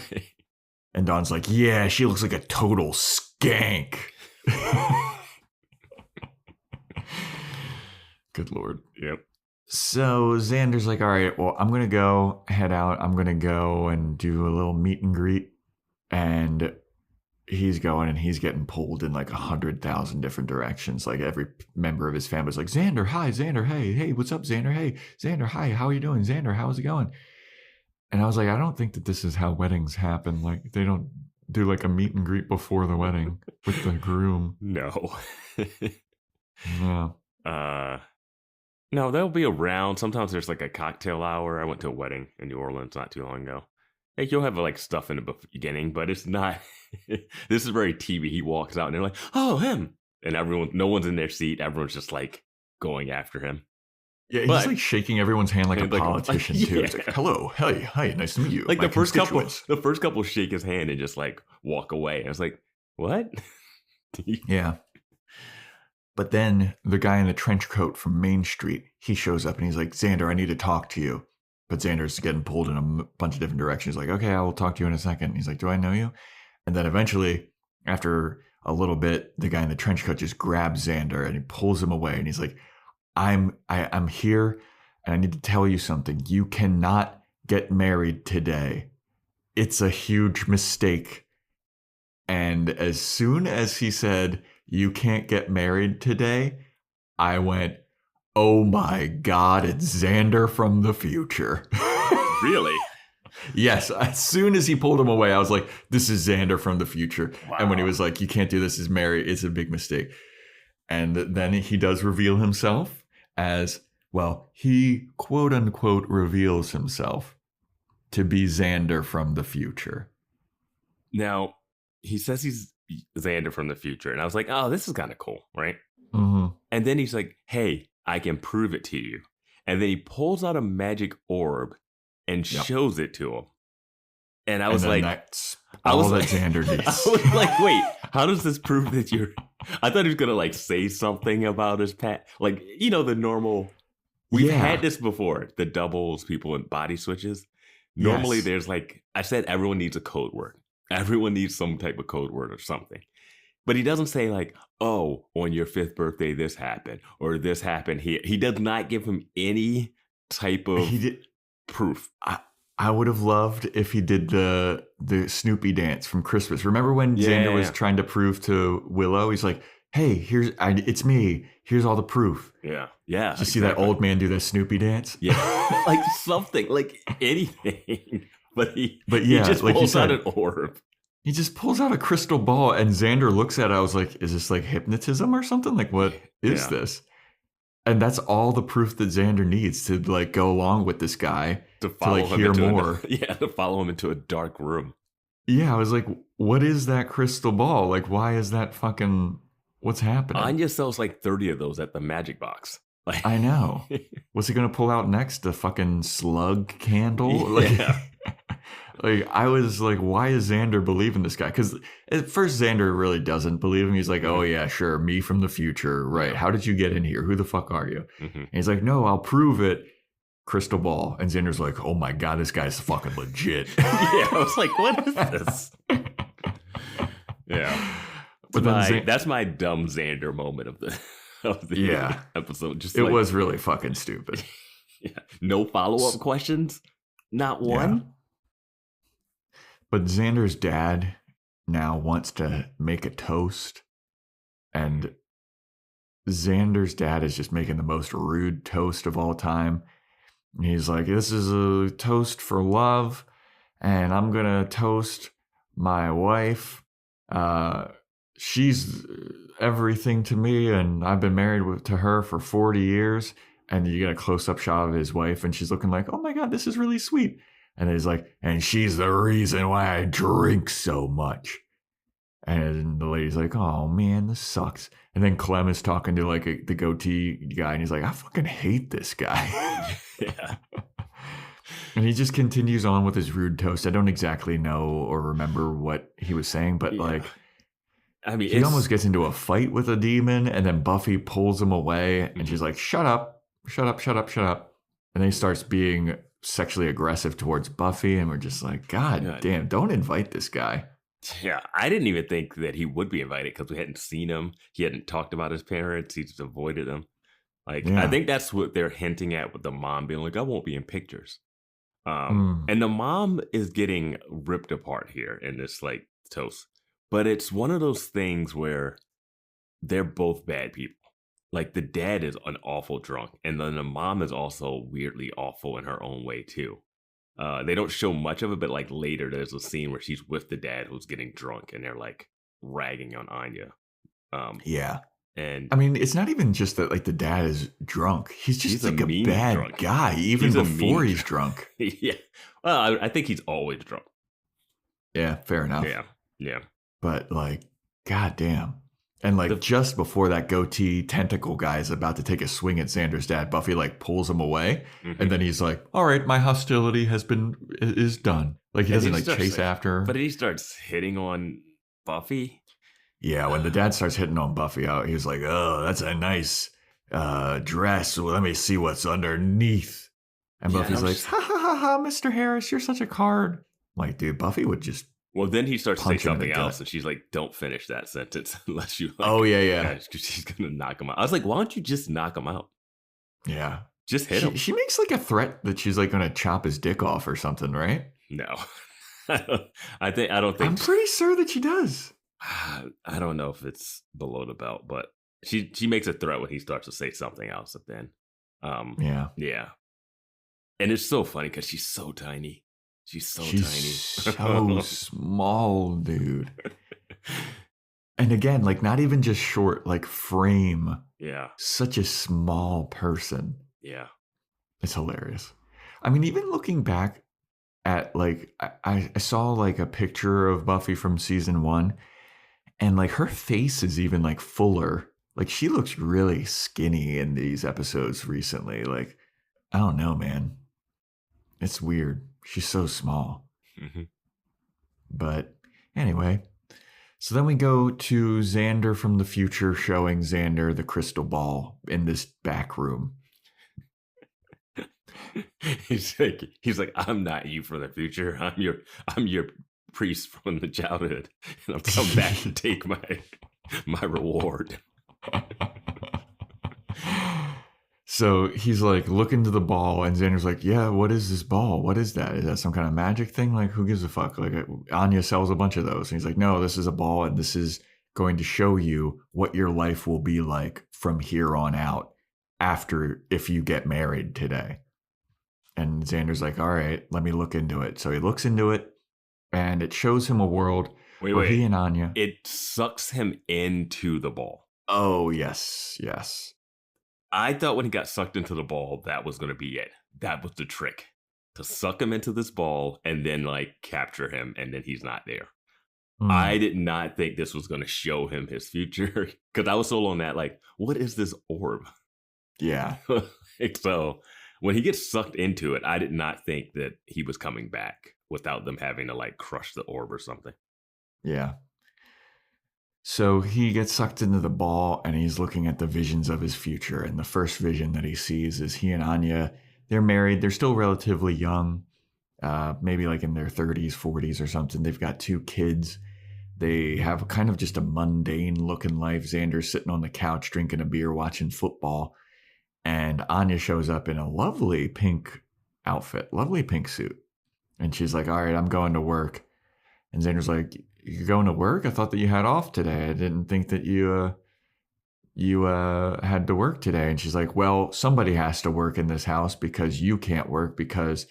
And Dawn's like, "Yeah, she looks like a total skank." Good Lord. Yep. So Xander's like, "All right, well, I'm going to head out. I'm going to go and do a little meet and greet." And he's going and he's getting pulled in like 100,000 different directions. Like every member of his family's like, "Xander, hi, Xander, hey, hey, what's up, Xander? Hey, Xander, hi, how are you doing? Xander, how's it going?" And I was like, I don't think that this is how weddings happen. Like they don't do like a meet and greet before the wedding with the groom. No. Yeah. No, they'll be around. Sometimes there's like a cocktail hour. I went to a wedding in New Orleans not too long ago. Like you'll have like stuff in the beginning, but it's not. This is very TV. He walks out and they're like, "Oh, him!" And no one's in their seat. Everyone's just like going after him. Yeah, he's like shaking everyone's hand like a politician too. It's like, "Hello, hey, hi, nice to meet you." Like the first couple shake his hand and just like walk away. And I was like, "What?" Yeah. But then the guy in the trench coat from Main Street, he shows up and he's like, "Xander, I need to talk to you." But Xander's getting pulled in a bunch of different directions. He's like, "Okay, I will talk to you in a second." He's like, "Do I know you?" And then eventually, after a little bit, the guy in the trench coat just grabs Xander and he pulls him away. And he's like, I'm here and I need to tell you something. You cannot get married today. It's a huge mistake. And as soon as he said, "You can't get married today," I went, "Oh my God, it's Xander from the future." Really? Yes. As soon as he pulled him away, I was like, this is Xander from the future. Wow. And when he was like, "You can't do this, is married, it's a big mistake." And then he does reveal himself as, well, he quote unquote reveals himself to be Xander from the future. Now, he says he's Xander from the future. And I was like, oh, this is kind of cool, right? Mm-hmm. And then he's like, "Hey, I can prove it to you." And then he pulls out a magic orb and shows it to him. And I was like, that's all that Xander needs. I was like, wait, how does this prove that you're... I thought he was going to like say something about his pet. Like, you know, the normal... We've had this before. The doubles, people in body switches. Normally there's like... I said everyone needs a code word. Everyone needs some type of code word or something. But he doesn't say like, "Oh, on your 5th birthday, this happened," or "this happened here." He does not give him any type of proof. I would have loved if he did the Snoopy dance from Christmas. Remember when Xander was trying to prove to Willow? He's like, hey, it's me. Here's all the proof. Yeah. Did you see that old man do the Snoopy dance? Yeah. Like something, like anything. But he just like pulls out an orb. He just pulls out a crystal ball, and Xander looks at it. I was like, is this like hypnotism or something? Like, what is this? And that's all the proof that Xander needs to like go along with this guy to like hear more. To follow him into a dark room. Yeah, I was like, what is that crystal ball? Like, why is that fucking... What's happening? Anya sells like 30 of those at the magic box. Like, I know. What's he going to pull out next? The fucking slug candle? Yeah. Like, I was like, why is Xander believing this guy? Because at first Xander really doesn't believe him. He's like, oh yeah, sure, me from the future. Right. How did you get in here? Who the fuck are you? Mm-hmm. And he's like, no, I'll prove it. Crystal ball. And Xander's like, oh my God, this guy's fucking legit. Yeah, I was like, what is this? Yeah. But that's my dumb Xander moment of the episode. Just it was really fucking stupid. Yeah. No follow-up questions. Not one. Yeah. But Xander's dad now wants to make a toast. And Xander's dad is just making the most rude toast of all time. And he's like, this is a toast for love. And I'm going to toast my wife. She's everything to me, and I've been married to her for 40 years. And you get a close-up shot of his wife, and she's looking like, oh my God, this is really sweet. And he's like, and she's the reason why I drink so much. And the lady's like, oh man, this sucks. And then Clem is talking to like the goatee guy, and he's like, I fucking hate this guy. Yeah. And he just continues on with his rude toast. I don't exactly know or remember what he was saying, but like, I mean, he almost gets into a fight with a demon, and then Buffy pulls him away, and she's like, shut up, shut up, shut up, shut up. And then he starts being sexually aggressive towards Buffy, and we're just like, God damn, don't invite this guy. Yeah, I didn't even think that he would be invited because we hadn't seen him. He hadn't talked about his parents. He just avoided them. Like, I think that's what they're hinting at with the mom being like, I won't be in pictures. And the mom is getting ripped apart here in this like toast. But it's one of those things where they're both bad people. Like the dad is an awful drunk, and then the mom is also weirdly awful in her own way too. They don't show much of it, but like later there's a scene where she's with the dad who's getting drunk, and they're like ragging on Anya. And I mean, it's not even just that like the dad is drunk. He's just like a bad drunk guy, even before he's drunk. Yeah. Well, I think he's always drunk. Yeah, fair enough. Yeah. But like, goddamn. And like just before that goatee tentacle guy is about to take a swing at Xander's dad, Buffy like pulls him away. Mm-hmm. And then he's like, all right, my hostility is done. Like he doesn't like chase after her. But he starts hitting on Buffy. Yeah, when the dad starts hitting on Buffy out, he's like, oh, that's a nice dress. Well, let me see what's underneath. And Buffy's like, ha ha ha ha, Mr. Harris, you're such a card. I'm like, dude, Buffy would just... Well, then he starts to say something else, and she's like, don't finish that sentence unless you... Like, oh, yeah. She's going to knock him out. I was like, why don't you just knock him out? Yeah. Just hit him. She makes like a threat that she's like going to chop his dick off or something, right? No. I don't think... I'm pretty sure that she does. I don't know if it's below the belt, but she makes a threat when he starts to say something else at the end. Yeah. And it's so funny because she's so tiny. She's tiny. So small, dude. And again, like not even just short, like frame. Yeah. Such a small person. Yeah. It's hilarious. I mean, even looking back at like, I saw like a picture of Buffy from season 1, and like her face is even like fuller. Like she looks really skinny in these episodes recently. Like, I don't know, man. It's weird. She's so small. Mm-hmm. But anyway, so then we go to Xander from the future showing Xander the crystal ball in this back room. He's like, I'm not you from the future. I'm your priest from the childhood, and I'm coming back to take my reward. So he's like looking to the ball, and Xander's like, yeah, what is this ball? What is that? Is that some kind of magic thing? Like, who gives a fuck? Like, Anya sells a bunch of those. And he's like, no, this is a ball, and this is going to show you what your life will be like from here on out if you get married today. And Xander's like, all right, let me look into it. So he looks into it, and it shows him a world where he and Anya... It sucks him into the ball. Oh, yes, yes. I thought when he got sucked into the ball, that was going to be it. That was the trick. To suck him into this ball and then, like, capture him, and then he's not there. I did not think this was going to show him his future, because I was so on that, like, what is this orb? Yeah. So when he gets sucked into it, I did not think that he was coming back without them having to, like, crush the orb or something. Yeah. So he gets sucked into the ball, and he's looking at the visions of his future. And the first vision that he sees is he and Anya, they're married. They're still relatively young, maybe like in their 30s, 40s or something. They've got 2 kids. They have kind of just a mundane looking life. Xander's sitting on the couch drinking a beer, watching football. And Anya shows up in a lovely pink outfit, lovely pink suit. And she's like, all right, I'm going to work. And Xander's like, you're going to work? I thought that you had off today. I didn't think that you had to work today. And she's like, well, somebody has to work in this house because you can't work because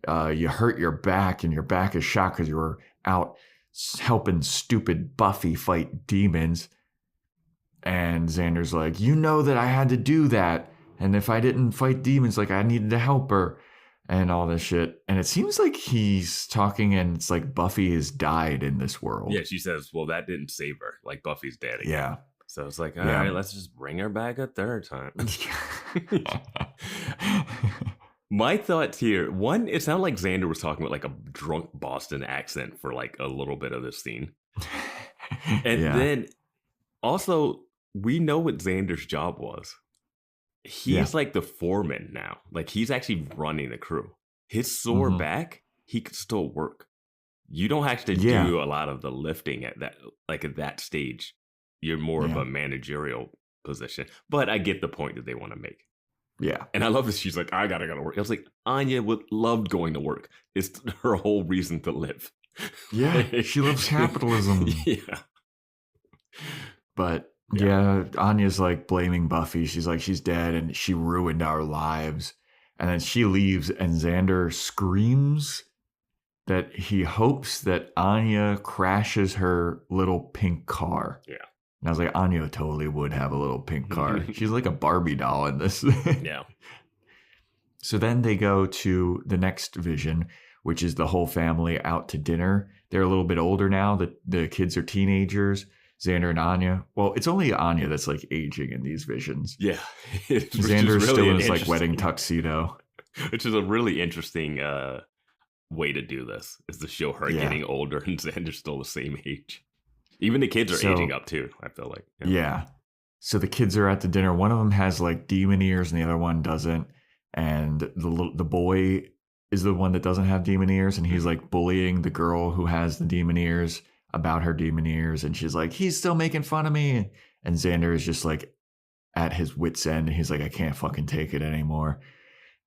you hurt your back and your back is shot because you were out helping stupid Buffy fight demons. And Xander's like, you know that I had to do that. And if I didn't fight demons, like I needed to help her and all this shit. And it seems like he's talking and it's like Buffy has died in this world. Yeah, she says, well, that didn't save her. Like Buffy's dead again. Yeah. So it's like, all right, let's just bring her back a third time. My thoughts here, one, it sounded like Xander was talking with like a drunk Boston accent for like a little bit of this scene. And then also, we know what Xander's job was. He's like the foreman now. Like he's actually running the crew. His sore back, he could still work. You don't have to do a lot of the lifting at that stage. You're more of a managerial position. But I get the point that they want to make. Yeah. And I love that she's like, I gotta go to work. I was like, Anya loved going to work. It's her whole reason to live. Yeah, she loves capitalism. Yeah. But yeah, Anya's like blaming Buffy. She's like, she's dead and she ruined our lives. And then she leaves and Xander screams that he hopes that Anya crashes her little pink car. Yeah. And I was like, Anya totally would have a little pink car. She's like a Barbie doll in this. Yeah. So then they go to the next vision, which is the whole family out to dinner. They're a little bit older now. The kids are teenagers. Xander and Anya. Well, it's only Anya that's like aging in these visions. Yeah. Xander's still in his like wedding tuxedo. Which is a really interesting way to do this, is to show her getting older and Xander's still the same age. Even the kids are aging up too, I feel like. Yeah. So the kids are at the dinner. One of them has like demon ears and the other one doesn't. And the boy is the one that doesn't have demon ears. And he's like bullying the girl who has the demon ears about her demon ears. And she's like, he's still making fun of me. And Xander is just like at his wit's end. And he's like, I can't fucking take it anymore.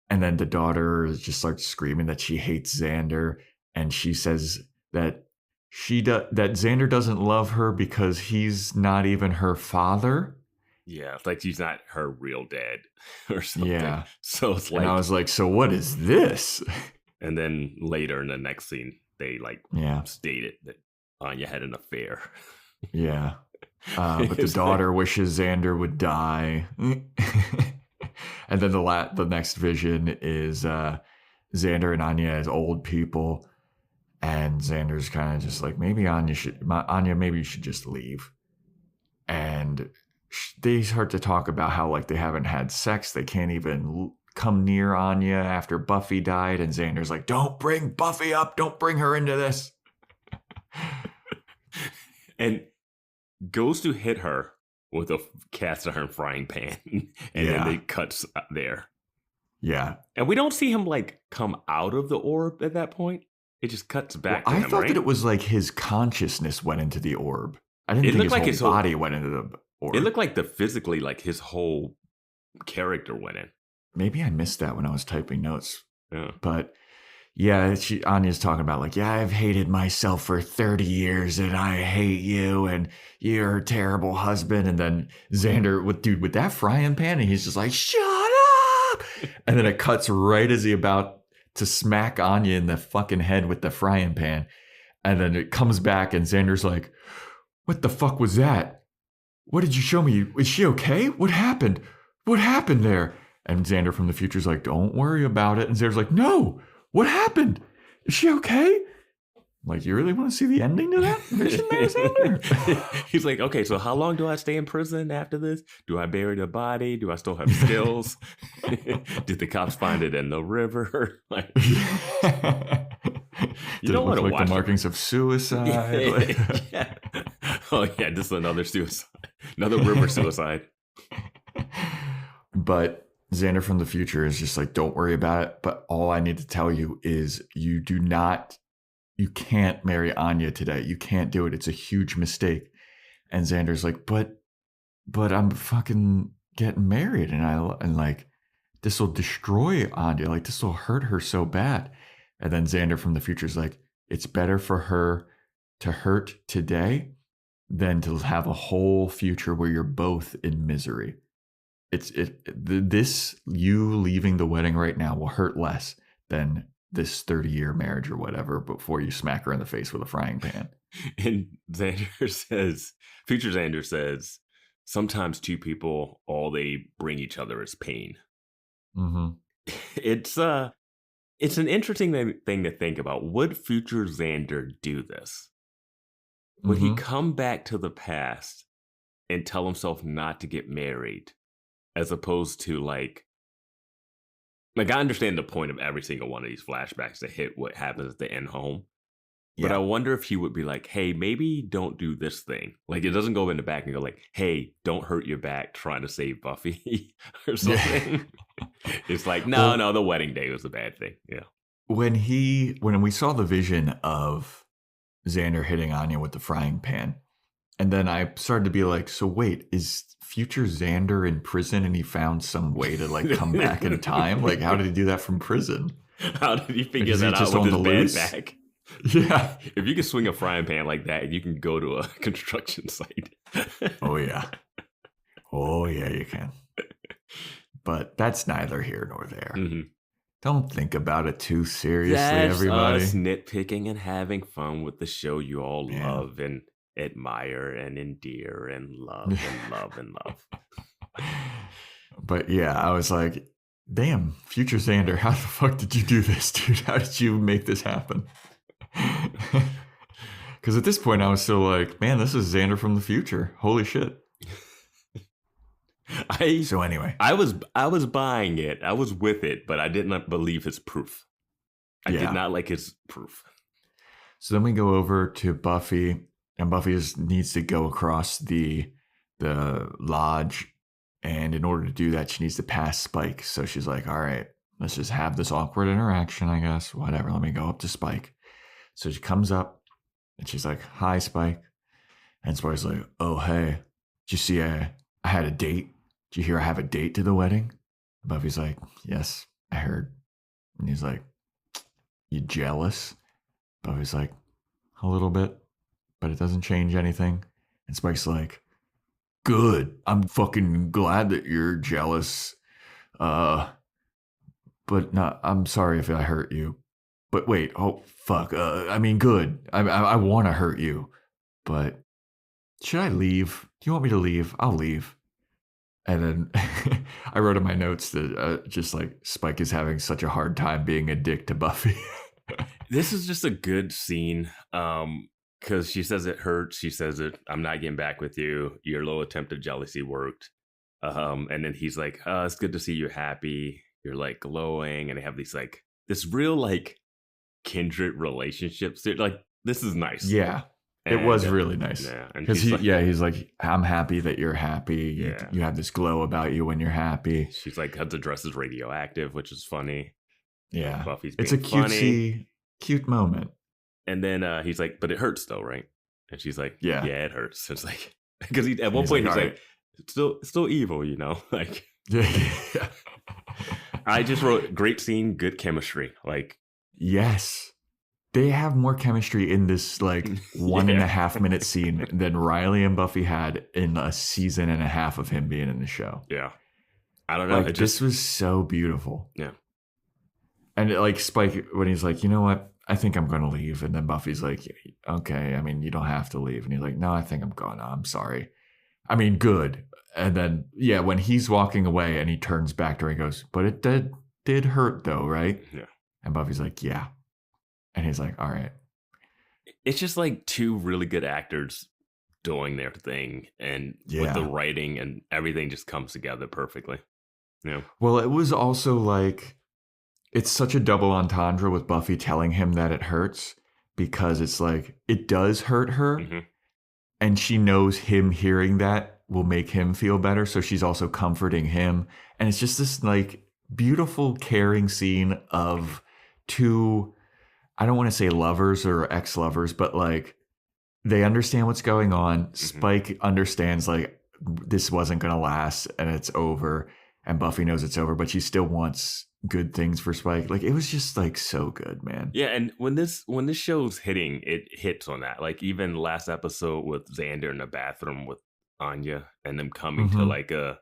And then the daughter just starts screaming that she hates Xander. And she says that that Xander doesn't love her because he's not even her father. Yeah, like he's not her real dad or something. Yeah. So it's like, and I was like, so what is this? And then later in the next scene, they like stated that Anya had an affair. Yeah. But the daughter wishes Xander would die. And then the next vision is Xander and Anya as old people. And Xander's kind of just like, maybe Anya, maybe you should just leave. And they start to talk about how like they haven't had sex. They can't even come near Anya after Buffy died. And Xander's like, don't bring Buffy up. Don't bring her into this. And goes to hit her with a cast iron frying pan. And then they cuts there. Yeah. And we don't see him like come out of the orb at that point. It just cuts back to him, I thought right? that it was like his consciousness went into the orb. I didn't think his whole body went into the orb. It looked like physically like his whole character went in. Maybe I missed that when I was typing notes. Yeah. But yeah, Anya's talking about like, yeah, I've hated myself for 30 years and I hate you and you're a terrible husband. And then Xander with that frying pan, and he's just like, shut up. And then it cuts right as he about to smack Anya in the fucking head with the frying pan. And then it comes back and Xander's like, what the fuck was that? What did you show me? Is she okay? What happened? What happened there? And Xander from the future's like, don't worry about it. And Xander's like, no. What happened? Is she okay? Like, you really want to see the ending to that mission there, Xander? He's like, okay, so how long do I stay in prison after this? Do I bury the body? Do I still have skills? Did the cops find it in the river? Like, you don't want to watch the markings of suicide. Yeah. Oh yeah, this is another suicide, another river suicide. But Xander from the future is just like, don't worry about it. But all I need to tell you is you can't marry Anya today. You can't do it. It's a huge mistake. And Xander's like, but I'm fucking getting married. And like, this will destroy Anya. Like, this will hurt her so bad. And then Xander from the future is like, it's better for her to hurt today than to have a whole future where you're both in misery. This you leaving the wedding right now will hurt less than this 30-year marriage or whatever before you smack her in the face with a frying pan. And future Xander says, sometimes two people, all they bring each other is pain. Mm-hmm. It's an interesting thing to think about. Would future Xander do this? Would he come back to the past and tell himself not to get married? As opposed to like I understand the point of every single one of these flashbacks to hit what happens at the end home. But I wonder if he would be like, hey, maybe don't do this thing. Like, it doesn't go in the back and go like, hey, don't hurt your back trying to save Buffy or something. It's like, no, the wedding day was a bad thing. Yeah. When we saw the vision of Xander hitting Anya with the frying pan, and then I started to be like, so wait, is future Xander in prison and he found some way to like come back in time? Like, how did he do that from prison? How did he figure that out with his bad back? Yeah. If you can swing a frying pan like that, you can go to a construction site. Oh, yeah. Oh, yeah, you can. But that's neither here nor there. Mm-hmm. Don't think about it too seriously, everybody. Us nitpicking and having fun with the show you all love and admire and endear and love and love and love. But yeah, I was like, damn, future Xander, how the fuck did you do this, dude? How did you make this happen? Because at this point I was still like, man, this is Xander from the future. Holy shit. So anyway, I was buying it. I was with it, but I did not believe his proof. I did not like his proof. So then we go over to Buffy. And Buffy needs to go across the lodge. And in order to do that, she needs to pass Spike. So she's like, all right, let's just have this awkward interaction, I guess. Whatever, let me go up to Spike. So she comes up and she's like, hi, Spike. And Spike's like, oh, hey, did you see I had a date? Did you hear I have a date to the wedding? And Buffy's like, yes, I heard. And he's like, you jealous? Buffy's like, a little bit. But it doesn't change anything. And Spike's like, good. I'm fucking glad that you're jealous. But no, I'm sorry if I hurt you. But wait, oh, fuck. I mean, good. I want to hurt you. But should I leave? Do you want me to leave? I'll leave. And then I wrote in my notes that just like Spike is having such a hard time being a dick to Buffy. This is just a good scene. Because she says it hurts. She says it, I'm not getting back with you. Your little attempt at jealousy worked. And then he's like, it's good to see you happy. You're like glowing. And they have these like, this real like kindred relationships. Like, this is nice. Yeah. And it was really nice. Yeah. Because he's like, I'm happy that you're happy. Yeah. You have this glow about you when you're happy. She's like, the dress is radioactive, which is funny. Yeah. Buffy's it's a cute moment. And then he's like, but it hurts though, right? And she's like, yeah, it hurts. It's like, because at one point he's like, it's still evil, you know? Like, yeah. I just wrote, great scene, good chemistry. Like, Yes. They have more chemistry in this like 1.5 minute scene than Riley and Buffy had in a season and a half of him being in the show. Yeah. I don't know. Like, this was so beautiful. Yeah. And like Spike, when he's like, you know what? I think I'm going to leave. And then Buffy's like, okay, I mean, you don't have to leave. And he's like, no, I think I'm going. I'm sorry. I mean, good. And then, yeah, when he's walking away and he turns back to her, he goes, but it did hurt though, right? Yeah. And Buffy's like, yeah. And he's like, all right. It's just like two really good actors doing their thing. And with the writing and everything just comes together perfectly. Yeah. Well, it was also like, it's such a double entendre with Buffy telling him that it hurts, because it's like, it does hurt her. Mm-hmm. And she knows him hearing that will make him feel better. So she's also comforting him. And it's just this like beautiful, caring scene of two, I don't want to say lovers or ex-lovers, but like they understand what's going on. Mm-hmm. Spike understands like this wasn't going to last and it's over. And Buffy knows it's over, but she still wants good things for Spike. Like, it was just like so good, man. Yeah, and when this show's hitting, it hits on that. Like, even last episode with Xander in the bathroom with Anya and them coming to like a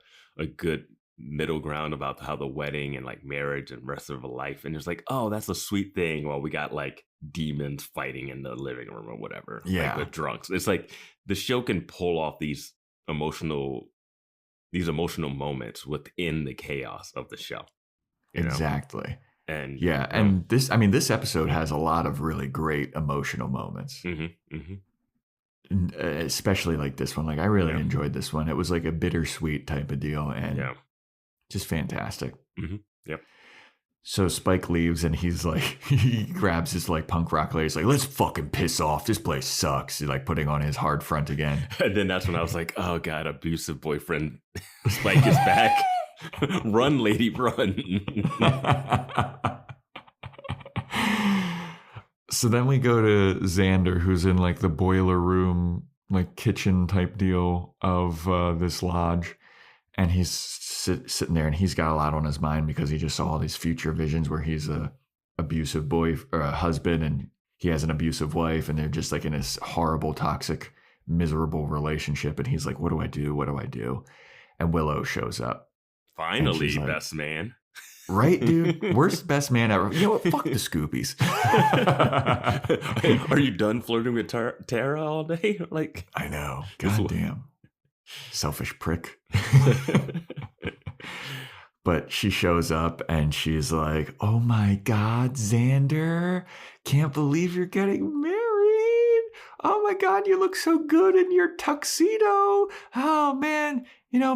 good middle ground about how the wedding and like marriage and rest of a life. And it's like, oh, that's a sweet thing. Well, we got like demons fighting in the living room or whatever. Yeah. Like with drunks. It's like the show can pull off these emotional moments within the chaos of the show. Exactly. And yeah. And this episode has a lot of really great emotional moments. Mm-hmm, mm-hmm. Especially like this one. Like, I really enjoyed this one. It was like a bittersweet type of deal and just fantastic. Mm-hmm. Yep. So Spike leaves and he's like, he grabs his like punk rock lady. He's like, let's fucking piss off. This place sucks. He's like putting on his hard front again. And then that's when I was like, oh God, abusive boyfriend Spike is back. Run, lady, run. So then we go to Xander, who's in like the boiler room, like kitchen type deal of this lodge. And he's sitting there and he's got a lot on his mind because he just saw all these future visions where he's a abusive boy or a husband and he has an abusive wife and they're just like in this horrible, toxic, miserable relationship. And he's like, what do I do? What do I do? And Willow shows up. Finally, like, best man. Right, dude? Worst best man ever. You know what? Fuck the Scoobies. Are you done flirting with Tara all day? Like, I know. God damn. Selfish prick. But she shows up and she's like, oh my God, Xander. Can't believe you're getting married. Oh my God, you look so good in your tuxedo. Oh man,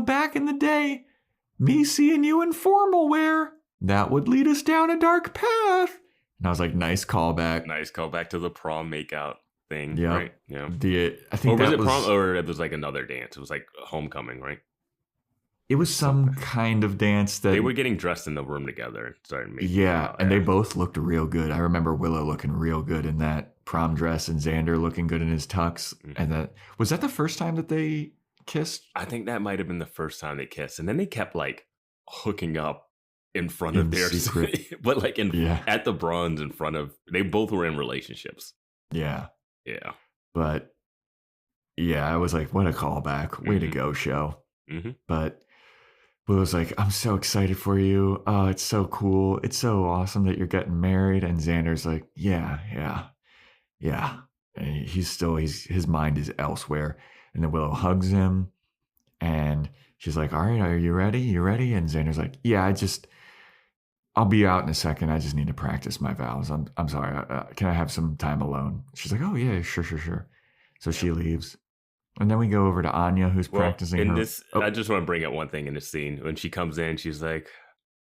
back in the day, me seeing you in formal wear, that would lead us down a dark path. And I was like, nice callback. Nice callback to the prom makeout thing, yep. Right? Yeah. I think or was it prom, or it was like another dance? It was like homecoming, right? It was some kind of dance that... They were getting dressed in the room together and started making Yeah, and they both looked real good. I remember Willow looking real good in that prom dress and Xander looking good in his tux. Mm-hmm. And was that the first time that they kissed? I think that might have been the first time they kissed. And then they kept like hooking up in front of their secret. But like at the bronze in front of... They both were in relationships. Yeah. Yeah. But yeah, I was like, what a callback. Way to go, show. Mm-hmm. But Willow's like, I'm so excited for you. Oh, it's so cool. It's so awesome that you're getting married. And Xander's like, yeah. And his mind is elsewhere. And then Willow hugs him and she's like, all right, are you ready? You ready? And Xander's like, yeah, I'll be out in a second. I just need to practice my vows. I'm sorry. Can I have some time alone? She's like, oh yeah, sure. So she leaves. And then we go over to Anya, who's practicing her. I just want to bring up one thing in this scene. When she comes in, she's like,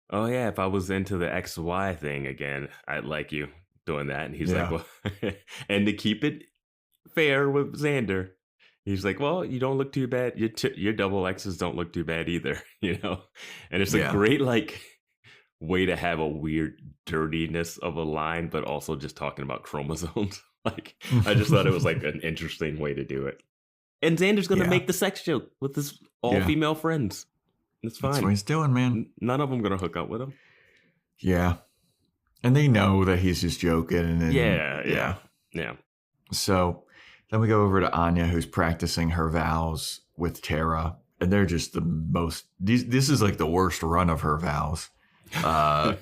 oh yeah, if I was into the XY thing again, I'd like you doing that. And he's like, well, and to keep it fair with Xander, he's like, well, you don't look too bad. Your double X's don't look too bad either, And it's a great like way to have a weird dirtiness of a line, but also just talking about chromosomes. Like, I just thought it was like an interesting way to do it. And Xander's going to make the sex joke with his all-female friends. It's fine. That's what he's doing, man. None of them going to hook up with him. Yeah. And they know that he's just joking. And Yeah. So then we go over to Anya, who's practicing her vows with Tara. And they're just the most... This is like the worst run of her vows. Yeah.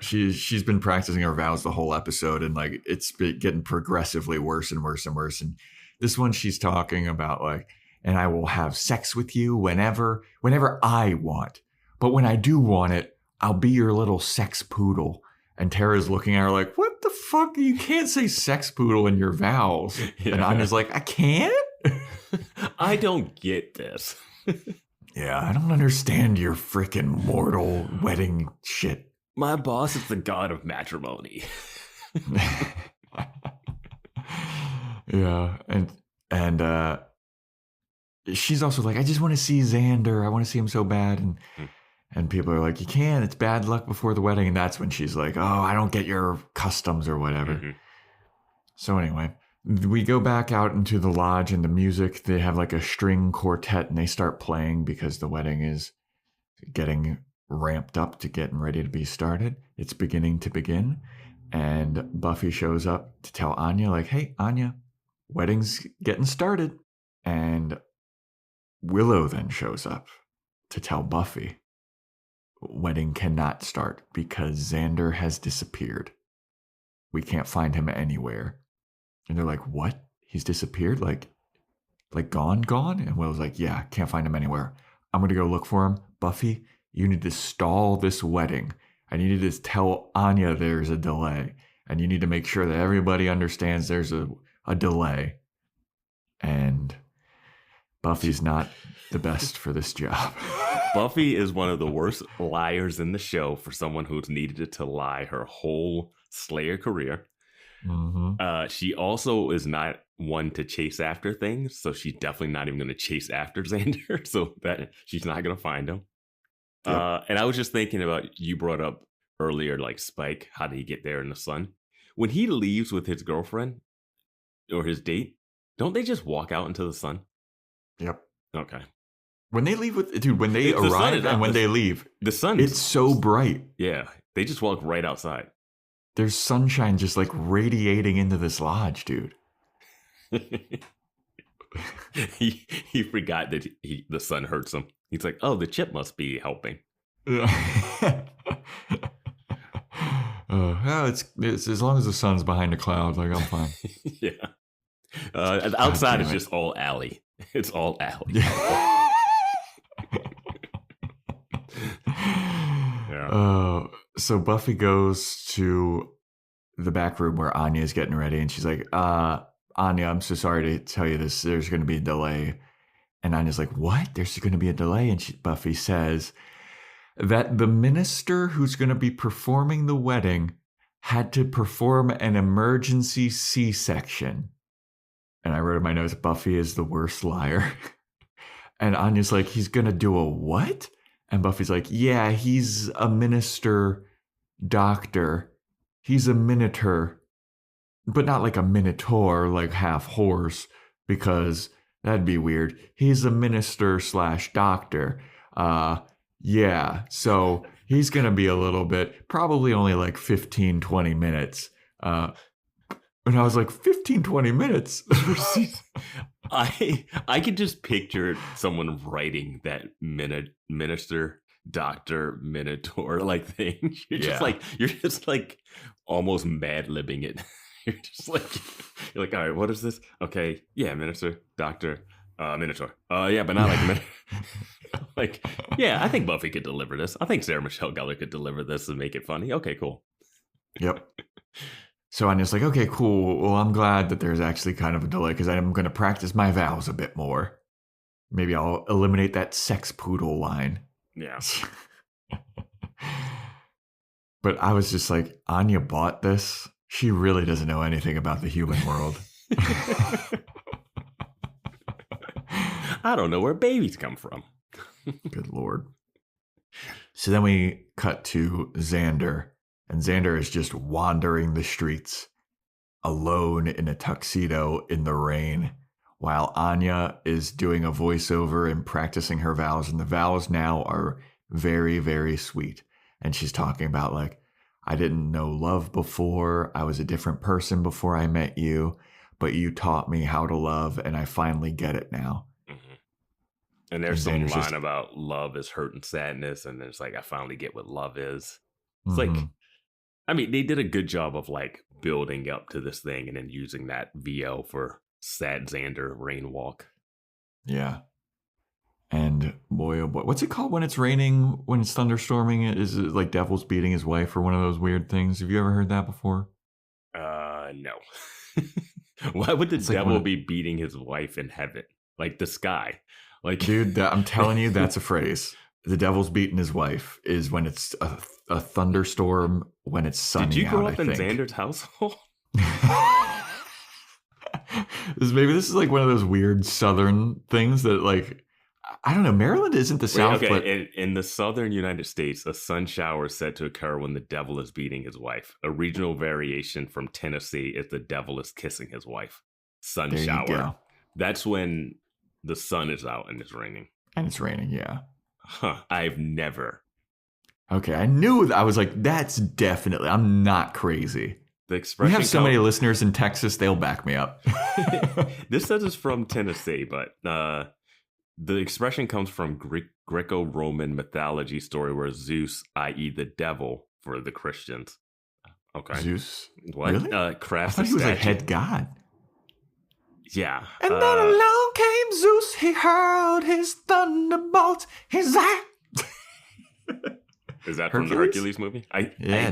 She's been practicing her vows the whole episode. And like it's been getting progressively worse and worse and worse. And this one she's talking about like, and I will have sex with you whenever I want. But when I do want it, I'll be your little sex poodle. And Tara's looking at her like, what the fuck? You can't say sex poodle in your vows. Yeah. And Anya's like, I can't? I don't get this. Yeah, I don't understand your freaking mortal wedding shit. My boss is the god of matrimony. Yeah, and she's also like, I just want to see Xander. I want to see him so bad. And people are like, you can't. It's bad luck before the wedding. And that's when she's like, oh, I don't get your customs or whatever. Mm-hmm. So anyway, we go back out into the lodge and the music. They have like a string quartet and they start playing because the wedding is getting ramped up to getting ready to be started. It's beginning to begin. And Buffy shows up to tell Anya like, hey, Anya, wedding's getting started. And Willow then shows up to tell Buffy wedding cannot start because Xander has disappeared. We can't find him anywhere. And they're like, what? He's disappeared? Like gone? And Willow's like, yeah, can't find him anywhere. I'm going to go look for him. Buffy, you need to stall this wedding. I need to tell Anya there's a delay. And you need to make sure that everybody understands there's a delay. And Buffy's not the best for this job. Buffy is one of the worst liars in the show for someone who's needed to lie her whole Slayer career. Mm-hmm. She also is not one to chase after things, so she's definitely not even going to chase after Xander, so that she's not going to find him. Yep. And I was just thinking about, you brought up earlier, like Spike, how did he get there in the sun? When he leaves with his girlfriend or his date, don't they just walk out into the sun? Yep. Okay. When they leave when they arrive and when they leave, the sun, it's so bright. Yeah. They just walk right outside. There's sunshine just like radiating into this lodge, dude. he forgot that the sun hurts him. He's like, oh, the chip must be helping. It's as long as the sun's behind a cloud, like I'm fine. Yeah. Outside is just all alley. It's all alley. Yeah. So Buffy goes to the back room where Anya's getting ready, and she's like, Anya, I'm so sorry to tell you this. There's going to be a delay. And Anya's like, what? There's going to be a delay? And Buffy says that the minister who's going to be performing the wedding had to perform an emergency C-section. And I wrote in my notes, Buffy is the worst liar. And Anya's like, he's going to do a what? And Buffy's like, yeah, he's a minister doctor. He's a minotaur, but not like a minotaur, like half horse, because that'd be weird. He's a minister / doctor. Yeah, so he's going to be a little bit, probably only like 15, 20 minutes. And I was like, 15, 20 minutes? I could just picture someone writing that minister, doctor, minotaur like thing. You're just like almost mad-libbing it. You're like, all right, what is this? Okay, yeah, minister, doctor, minotaur. Yeah, but not like a minotaur. Like, yeah, I think Buffy could deliver this. I think Sarah Michelle Gellar could deliver this and make it funny. Okay, cool. Yep. So I'm just like, okay, cool. Well, I'm glad that there's actually kind of a delay because I'm going to practice my vows a bit more. Maybe I'll eliminate that sex poodle line. Yeah. But I was just like, Anya bought this. She really doesn't know anything about the human world. I don't know where babies come from. Good Lord. So then we cut to Xander. And Xander is just wandering the streets alone in a tuxedo in the rain while Anya is doing a voiceover and practicing her vows. And the vows now are very, very sweet. And she's talking about like, I didn't know love before. I was a different person before I met you, but you taught me how to love, and I finally get it now. Mm-hmm. And there's some line about love is hurt and sadness, and it's like, I finally get what love is. It's like, I mean, they did a good job of like building up to this thing and then using that VO for sad Xander rain walk. Yeah. And boy, oh boy, what's it called when it's raining, when it's thunderstorming? Is it like devil's beating his wife or one of those weird things? Have you ever heard that before? No. Why would the devil be beating his wife in heaven? Like the sky? Like, dude, I'm telling you, that's a phrase. The devil's beating his wife is when it's a thunderstorm, when it's sunny out. Did you grow up in Xander's household? Maybe this is like one of those weird Southern things that, like, I don't know. Maryland isn't the South, okay. but in the Southern United States, a sun shower is said to occur when the devil is beating his wife. A regional variation from Tennessee is the devil is kissing his wife. Sun there shower. You go. That's when the sun is out and it's raining. And it's raining, yeah. Huh. I've never. Okay, I knew. I was like, that's definitely. I'm not crazy. The expression. We have so many listeners in Texas; they'll back me up. This says it's from Tennessee, but the expression comes from Greco-Roman mythology story where Zeus, i.e., the devil for the Christians. Okay, Zeus. What? Really? Crafts I thought he was statue. like head god. Yeah. And then along came Zeus. He hurled his thunderbolts. He's like. Is that from the Hercules movie? I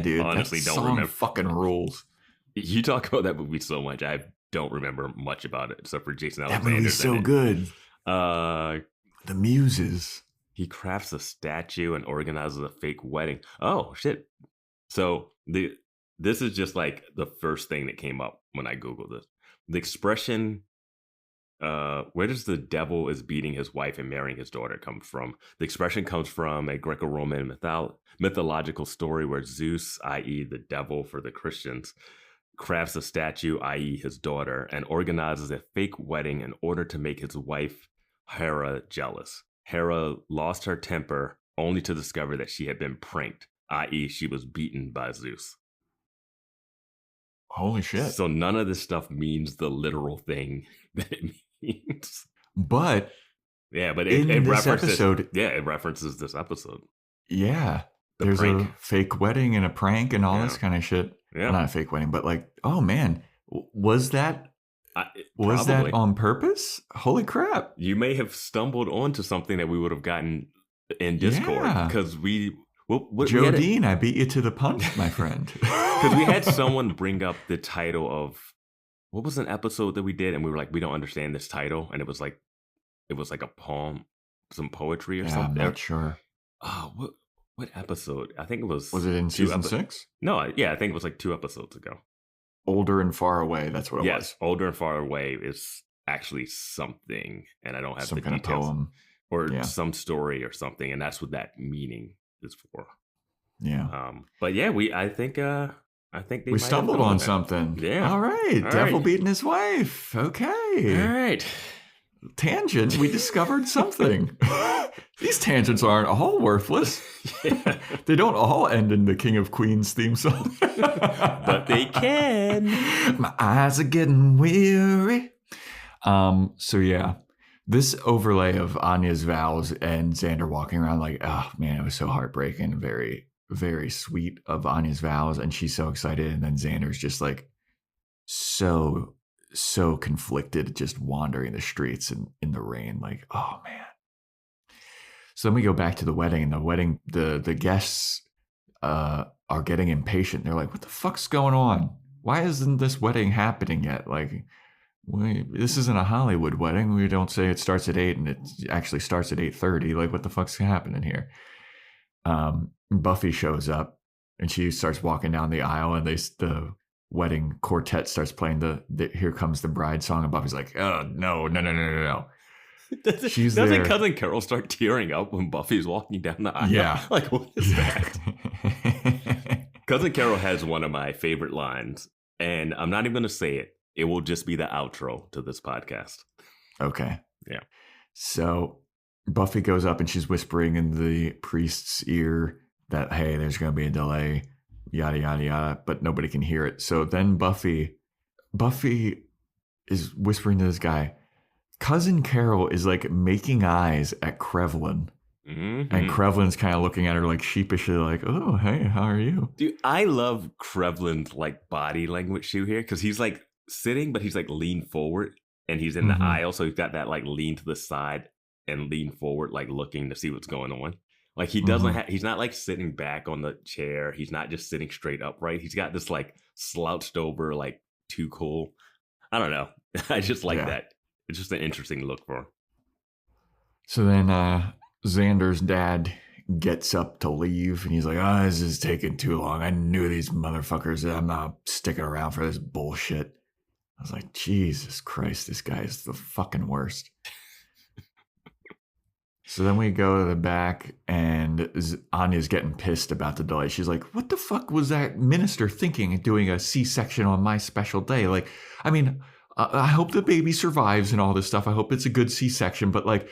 dude. Honestly, that don't song remember. Fucking rules. You talk about that movie so much, I don't remember much about it except for Jason That Alexander. movie's so good. The muses. He crafts a statue and organizes a fake wedding. Oh shit! So this is just like the first thing that came up when I googled this. The expression. Where does the devil is beating his wife and marrying his daughter come from? The expression comes from a Greco-Roman mythological story where Zeus, i.e. the devil for the Christians, crafts a statue, i.e. his daughter, and organizes a fake wedding in order to make his wife, Hera, jealous. Hera lost her temper only to discover that she had been pranked, i.e. she was beaten by Zeus. Holy shit. So none of this stuff means the literal thing that it means. But yeah, but it references this episode. Yeah. There's a fake wedding and a prank and all this kind of shit. Yeah. Well, not a fake wedding, but like, oh man, was that on purpose? Holy crap. You may have stumbled onto something that we would have gotten in Discord because Joe Dean, I beat you to the punch, my friend. Because we had someone bring up the title of what was an episode that we did, and we were like, we don't understand this title, and it was like a poem, some poetry or something. I'm not sure. Oh, what episode? I think it was. Was it in season 6? No, yeah, I think it was like 2 episodes ago. Older and Far Away. That's what it was. Yes, Older and Far Away is actually something, and I don't have some the kind details. Of poem. Or some story or something, and that's what that meaning is for. Yeah. But yeah, I think we stumbled on something. Yeah. All right. Devil beating his wife. Okay. All right. Tangent. We discovered something. These tangents aren't all worthless. Yeah. They don't all end in the King of Queens theme song. But they can. My eyes are getting weary. So yeah. This overlay of Anya's vows and Xander walking around like, oh man, it was so heartbreaking. Very, very sweet of Anya's vows. And she's so excited. And then Xander's just like so conflicted, just wandering the streets in the rain. Like, oh man. So then we go back to the wedding, and the guests are getting impatient. They're like, what the fuck's going on? Why isn't this wedding happening yet? Like, this isn't a Hollywood wedding. We don't say it starts at 8 and it actually starts at 8:30. Like, what the fuck's happening here? Buffy shows up and she starts walking down the aisle, and the wedding quartet starts playing the Here Comes the Bride song, and Buffy's like, oh, no. Doesn't Cousin Carol start tearing up when Buffy's walking down the aisle? Yeah. Like, what is that? Cousin Carol has one of my favorite lines, and I'm not even going to say it. It will just be the outro to this podcast. Okay. Yeah. So Buffy goes up and she's whispering in the priest's ear that, hey, there's going to be a delay. yada, yada, yada, but nobody can hear it. So then Buffy is whispering to this guy. Cousin Carol is like making eyes at Krevlin. Mm-hmm. And Krevlin's kind of looking at her like sheepishly, like, oh, hey, how are you? Dude, I love Krevlin's like body language too here, because he's like sitting, but he's like leaned forward and he's in the aisle. So he's got that like lean to the side and lean forward, like looking to see what's going on. Like he doesn't he's not like sitting back on the chair. He's not just sitting straight upright. He's got this like slouched over, like too cool. I don't know. I just like that. It's just an interesting look for him. So then Xander's dad gets up to leave, and he's like, oh, this is taking too long. I knew these motherfuckers. I'm not sticking around for this bullshit. I was like, Jesus Christ, this guy is the fucking worst. So then we go to the back, and Anya's getting pissed about the delay. She's like, what the fuck was that minister thinking doing a C-section on my special day? Like, I mean, I hope the baby survives and all this stuff. I hope it's a good C-section, but like,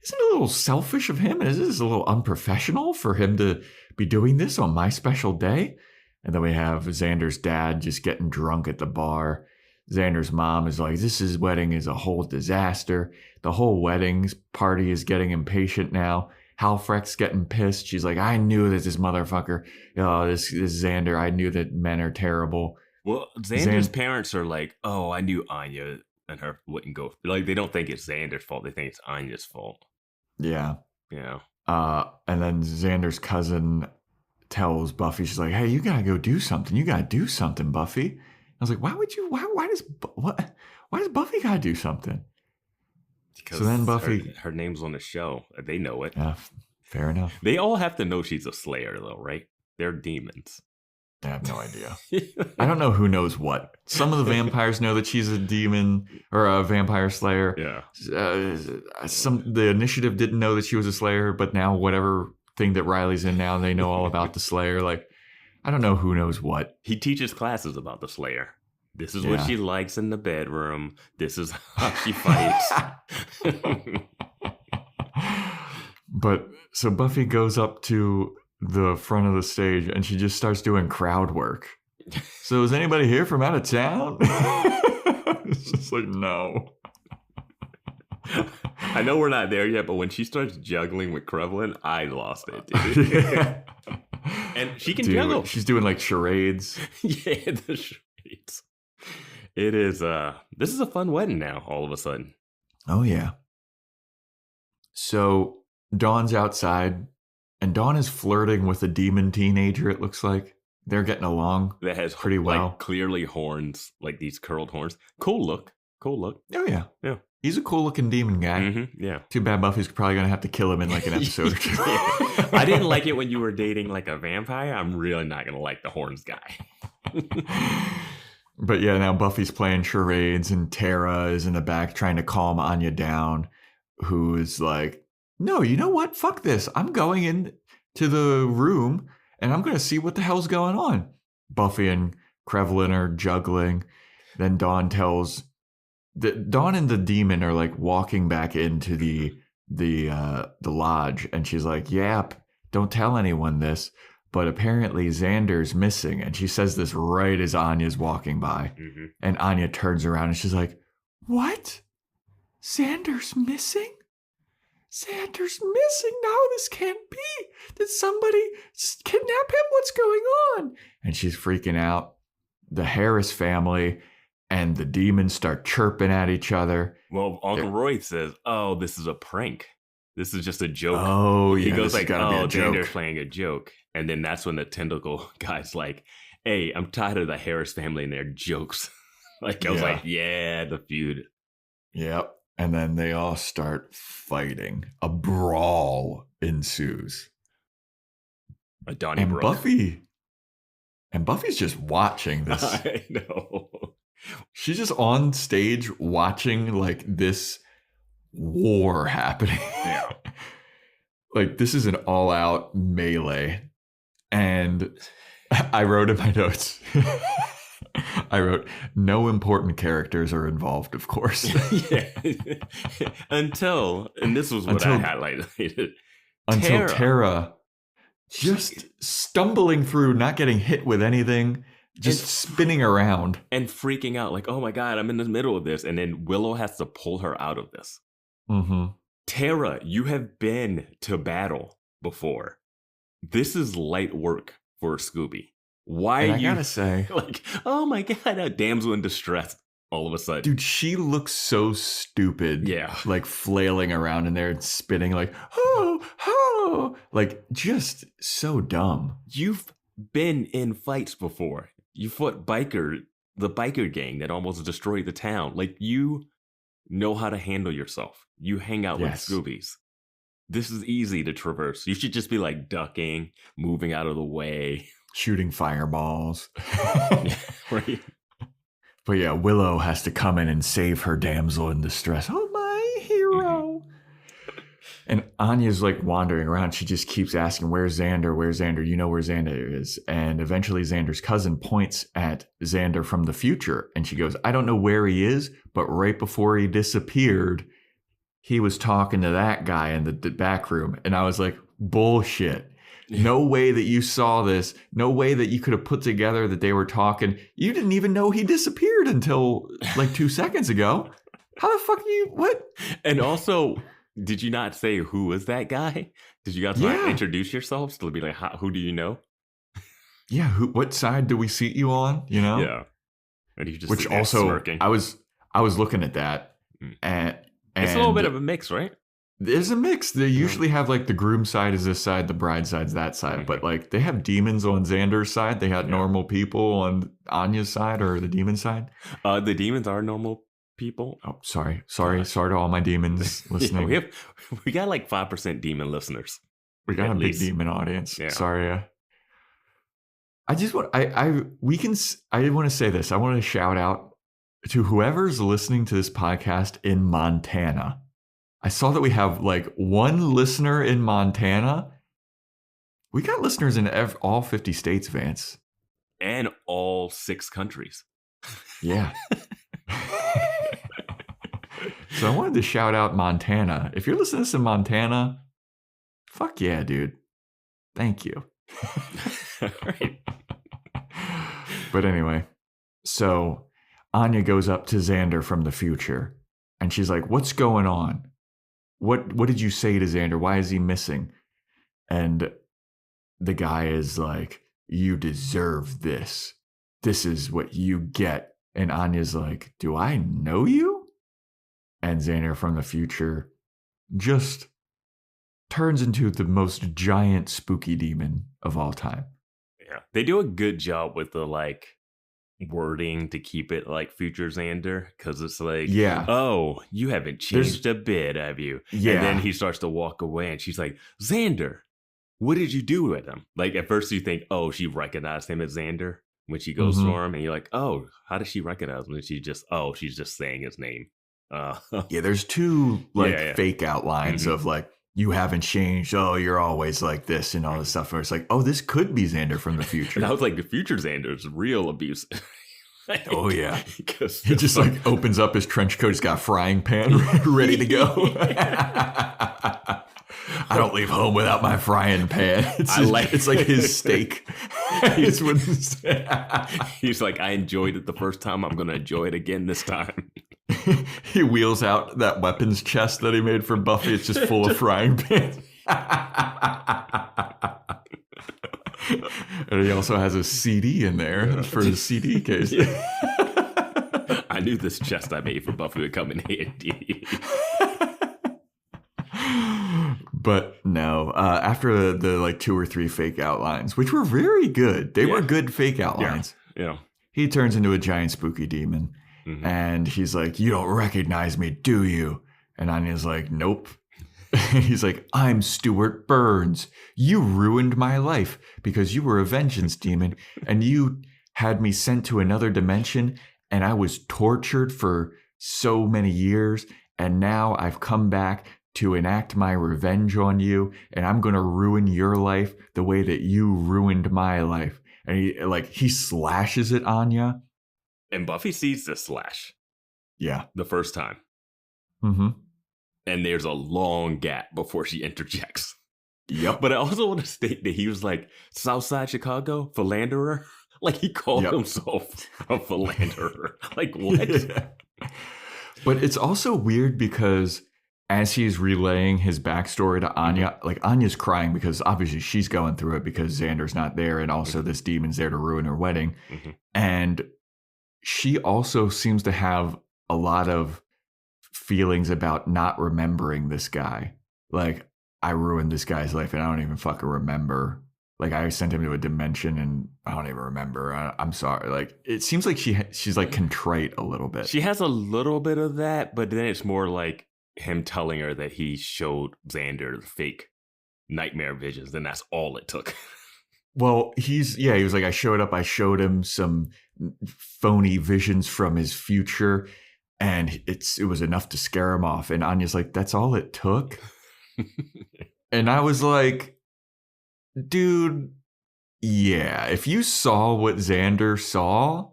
isn't it a little selfish of him? Is this a little unprofessional for him to be doing this on my special day? And then we have Xander's dad just getting drunk at the bar. Xander's mom is like, this wedding is a whole disaster. The whole wedding party is getting impatient now. Halfrek's getting pissed. She's like, I knew that this motherfucker, this Xander, I knew that men are terrible. Well, Xander's parents are like, oh, I knew Anya and her wouldn't go. Like, they don't think it's Xander's fault. They think it's Anya's fault. Yeah. Yeah. And then Xander's cousin tells Buffy, she's like, hey, you got to go do something. You got to do something, Buffy. I was like, why does Buffy got to do something? Because so then Buffy, her name's on the show. They know it. Yeah, fair enough. They all have to know she's a slayer, though, right? They're demons. I have no idea. I don't know who knows what. Some of the vampires know that she's a demon or a vampire slayer. Yeah. The initiative didn't know that she was a slayer, but now whatever thing that Riley's in now, they know all about the slayer. Like, I don't know who knows what. He teaches classes about the slayer. This is what she likes in the bedroom. This is how she fights. But so Buffy goes up to the front of the stage and she just starts doing crowd work. So is anybody here from out of town? It's just like, no. I know we're not there yet, but when she starts juggling with Krevlin, I lost it, dude. Yeah. And she can juggle. She's doing like charades. Yeah, the charades. It is this is a fun wedding now, all of a sudden. Oh yeah. So Dawn's outside. And Dawn is flirting with a demon teenager, it looks like. They're getting along that has pretty well. Like, clearly horns, like these curled horns. Cool look. Oh, yeah. Yeah. He's a cool-looking demon guy. Mm-hmm, yeah. Too bad Buffy's probably going to have to kill him in like an episode or two. Yeah. I didn't like it when you were dating like a vampire. I'm really not going to like the horns guy. But yeah, now Buffy's playing charades and Tara is in the back trying to calm Anya down, who is like, no, you know what? Fuck this. I'm going in to the room and I'm going to see what the hell's going on. Buffy and Krevlin are juggling. Then Dawn tells that Dawn and the demon are like walking back into the lodge. And she's like, yep, don't tell anyone this. But apparently Xander's missing. And she says this right as Anya's walking by. Mm-hmm. And Anya turns around and she's like, what? Xander's missing? Xander's missing. No, this can't be. Did somebody kidnap him? What's going on? And she's freaking out. The Harris family and the demons start chirping at each other. Well, Uncle Roy says, oh, this is a prank. This is just a joke. Oh, yeah. He goes like, oh, Xander's playing a joke. And then that's when the tentacle guy's like, hey, I'm tired of the Harris family and their jokes. I was like, yeah, the feud. Yep. And then they all start fighting. A brawl ensues. A Donnybrook. And Buffy's just watching this. I know. She's just on stage watching like this war happening. Yeah. Like this is an all-out melee. And I wrote in my notes. I wrote, no important characters are involved, of course. Yeah. And this was what I highlighted. Until Tara just stumbling through, not getting hit with anything, just spinning around. And freaking out like, oh my God, I'm in the middle of this. And then Willow has to pull her out of this. Mm-hmm. Tara, you have been to battle before. This is light work for Scooby. Why are you... I gotta say... like, oh my God, a damsel in distress all of a sudden. Dude, she looks so stupid. Yeah. Like flailing around in there and spinning like, oh, like just so dumb. You've been in fights before. You fought the biker gang that almost destroyed the town. Like, you know how to handle yourself. You hang out with Scoobies. This is easy to traverse. You should just be like ducking, moving out of the way. Shooting fireballs. Right. But yeah, Willow has to come in and save her damsel in distress. Oh, my hero. And Anya's like wandering around. She just keeps asking, where's Xander? Where's Xander? You know where Xander is. And eventually Xander's cousin points at Xander from the future. And she goes, I don't know where he is, but right before he disappeared, he was talking to that guy in the back room. And I was like, bullshit. No way that you saw this. No way that you could have put together that they were talking. You didn't even know he disappeared until like 2 seconds ago. How the fuck what? And also, did you not say who was that guy? Did you guys not introduce yourselves to be like, who do you know? Yeah, what side do we seat you on? You know? Yeah. And you just which also smirking. I was looking at that and it's a little bit of a mix, right? There's a mix. They usually have like the groom side is this side, the bride side's that side. But like they have demons on Xander's side. They had normal people on Anya's side or the demon side. The demons are normal people. Oh, sorry to all my demons listening. We got like 5% demon listeners. We got a big demon audience. Yeah. Sorry. I just want I want to say this. I want to shout out to whoever's listening to this podcast in Montana. I saw that we have like one listener in Montana. We got listeners in all 50 states, Vance. And all 6 countries. Yeah. So I wanted to shout out Montana. If you're listening to this in Montana, fuck yeah, dude. Thank you. Right. But anyway, so Anya goes up to Xander from the future and she's like, what's going on? What did you say to Xander? Why is he missing? And the guy is like, you deserve this. This is what you get. And Anya's like, do I know you? And Xander from the future just turns into the most giant spooky demon of all time. Yeah. They do a good job with the like wording to keep it like future Xander, because it's like, oh, you haven't changed a bit, have you? Yeah. And then he starts to walk away and she's like, Xander, what did you do with him? Like at first you think, oh, she recognized him as Xander when she goes for him, and you're like, oh, how does she recognize him? And she's just saying his name. Yeah, there's 2 fake outlines of like, you haven't changed. Oh, you're always like this and all this stuff. Where it's like, oh, this could be Xander from the future. And I was like, the future Xander is real abuse. Like, oh, yeah. He just like opens up his trench coat. He's got a frying pan ready to go. I don't leave home without my frying pan. It's like his steak. He's like, I enjoyed it the first time. I'm going to enjoy it again this time. He wheels out that weapons chest that he made for Buffy. It's just full of frying pans. And he also has a CD in there for his CD case. I knew this chest I made for Buffy would come in handy. But no, after the like 2 or 3 fake outlines, which were very good. They were good fake outlines. Yeah. He turns into a giant spooky demon. And he's like, you don't recognize me, do you? And Anya's like, nope. He's like, I'm Stuart Burns. You ruined my life because you were a vengeance demon and you had me sent to another dimension and I was tortured for so many years. And now I've come back to enact my revenge on you. And I'm going to ruin your life the way that you ruined my life. And he slashes at Anya. And Buffy sees this slash. Yeah. The first time. Mm-hmm. And there's a long gap before she interjects. Yep. But I also want to state that he was like, Southside Chicago, philanderer. Like he called himself a philanderer. Like what? Yeah. But it's also weird because as he's relaying his backstory to Anya, like Anya's crying because obviously she's going through it because Xander's not there and also this demon's there to ruin her wedding. And she also seems to have a lot of feelings about not remembering this guy. Like, I ruined this guy's life and I don't even fucking remember. Like, I sent him to a dimension and I don't even remember. I'm sorry. Like, it seems like she's like contrite a little bit. She has a little bit of that, but then it's more like him telling her that he showed Xander fake nightmare visions, and that's all it took. Well, he was like, I showed him some phony visions from his future, and it was enough to scare him off. And Anya's like, that's all it took? And I was like, dude, yeah, if you saw what Xander saw,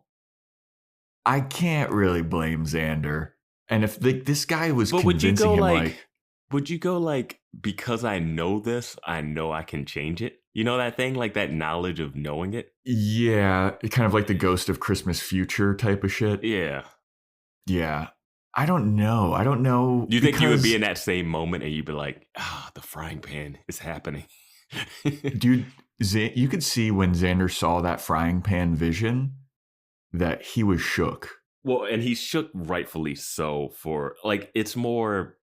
I can't really blame Xander. And if this guy was convincing him, would you go like, because I know this, I know I can change it? You know that thing, like that knowledge of knowing it? Yeah, kind of like the Ghost of Christmas Future type of shit. Yeah. Yeah. I don't know. Do you think you would be in that same moment and you'd be like, the frying pan is happening? Dude, you could see when Xander saw that frying pan vision that he was shook. Well, and he's shook rightfully so for, like, it's more,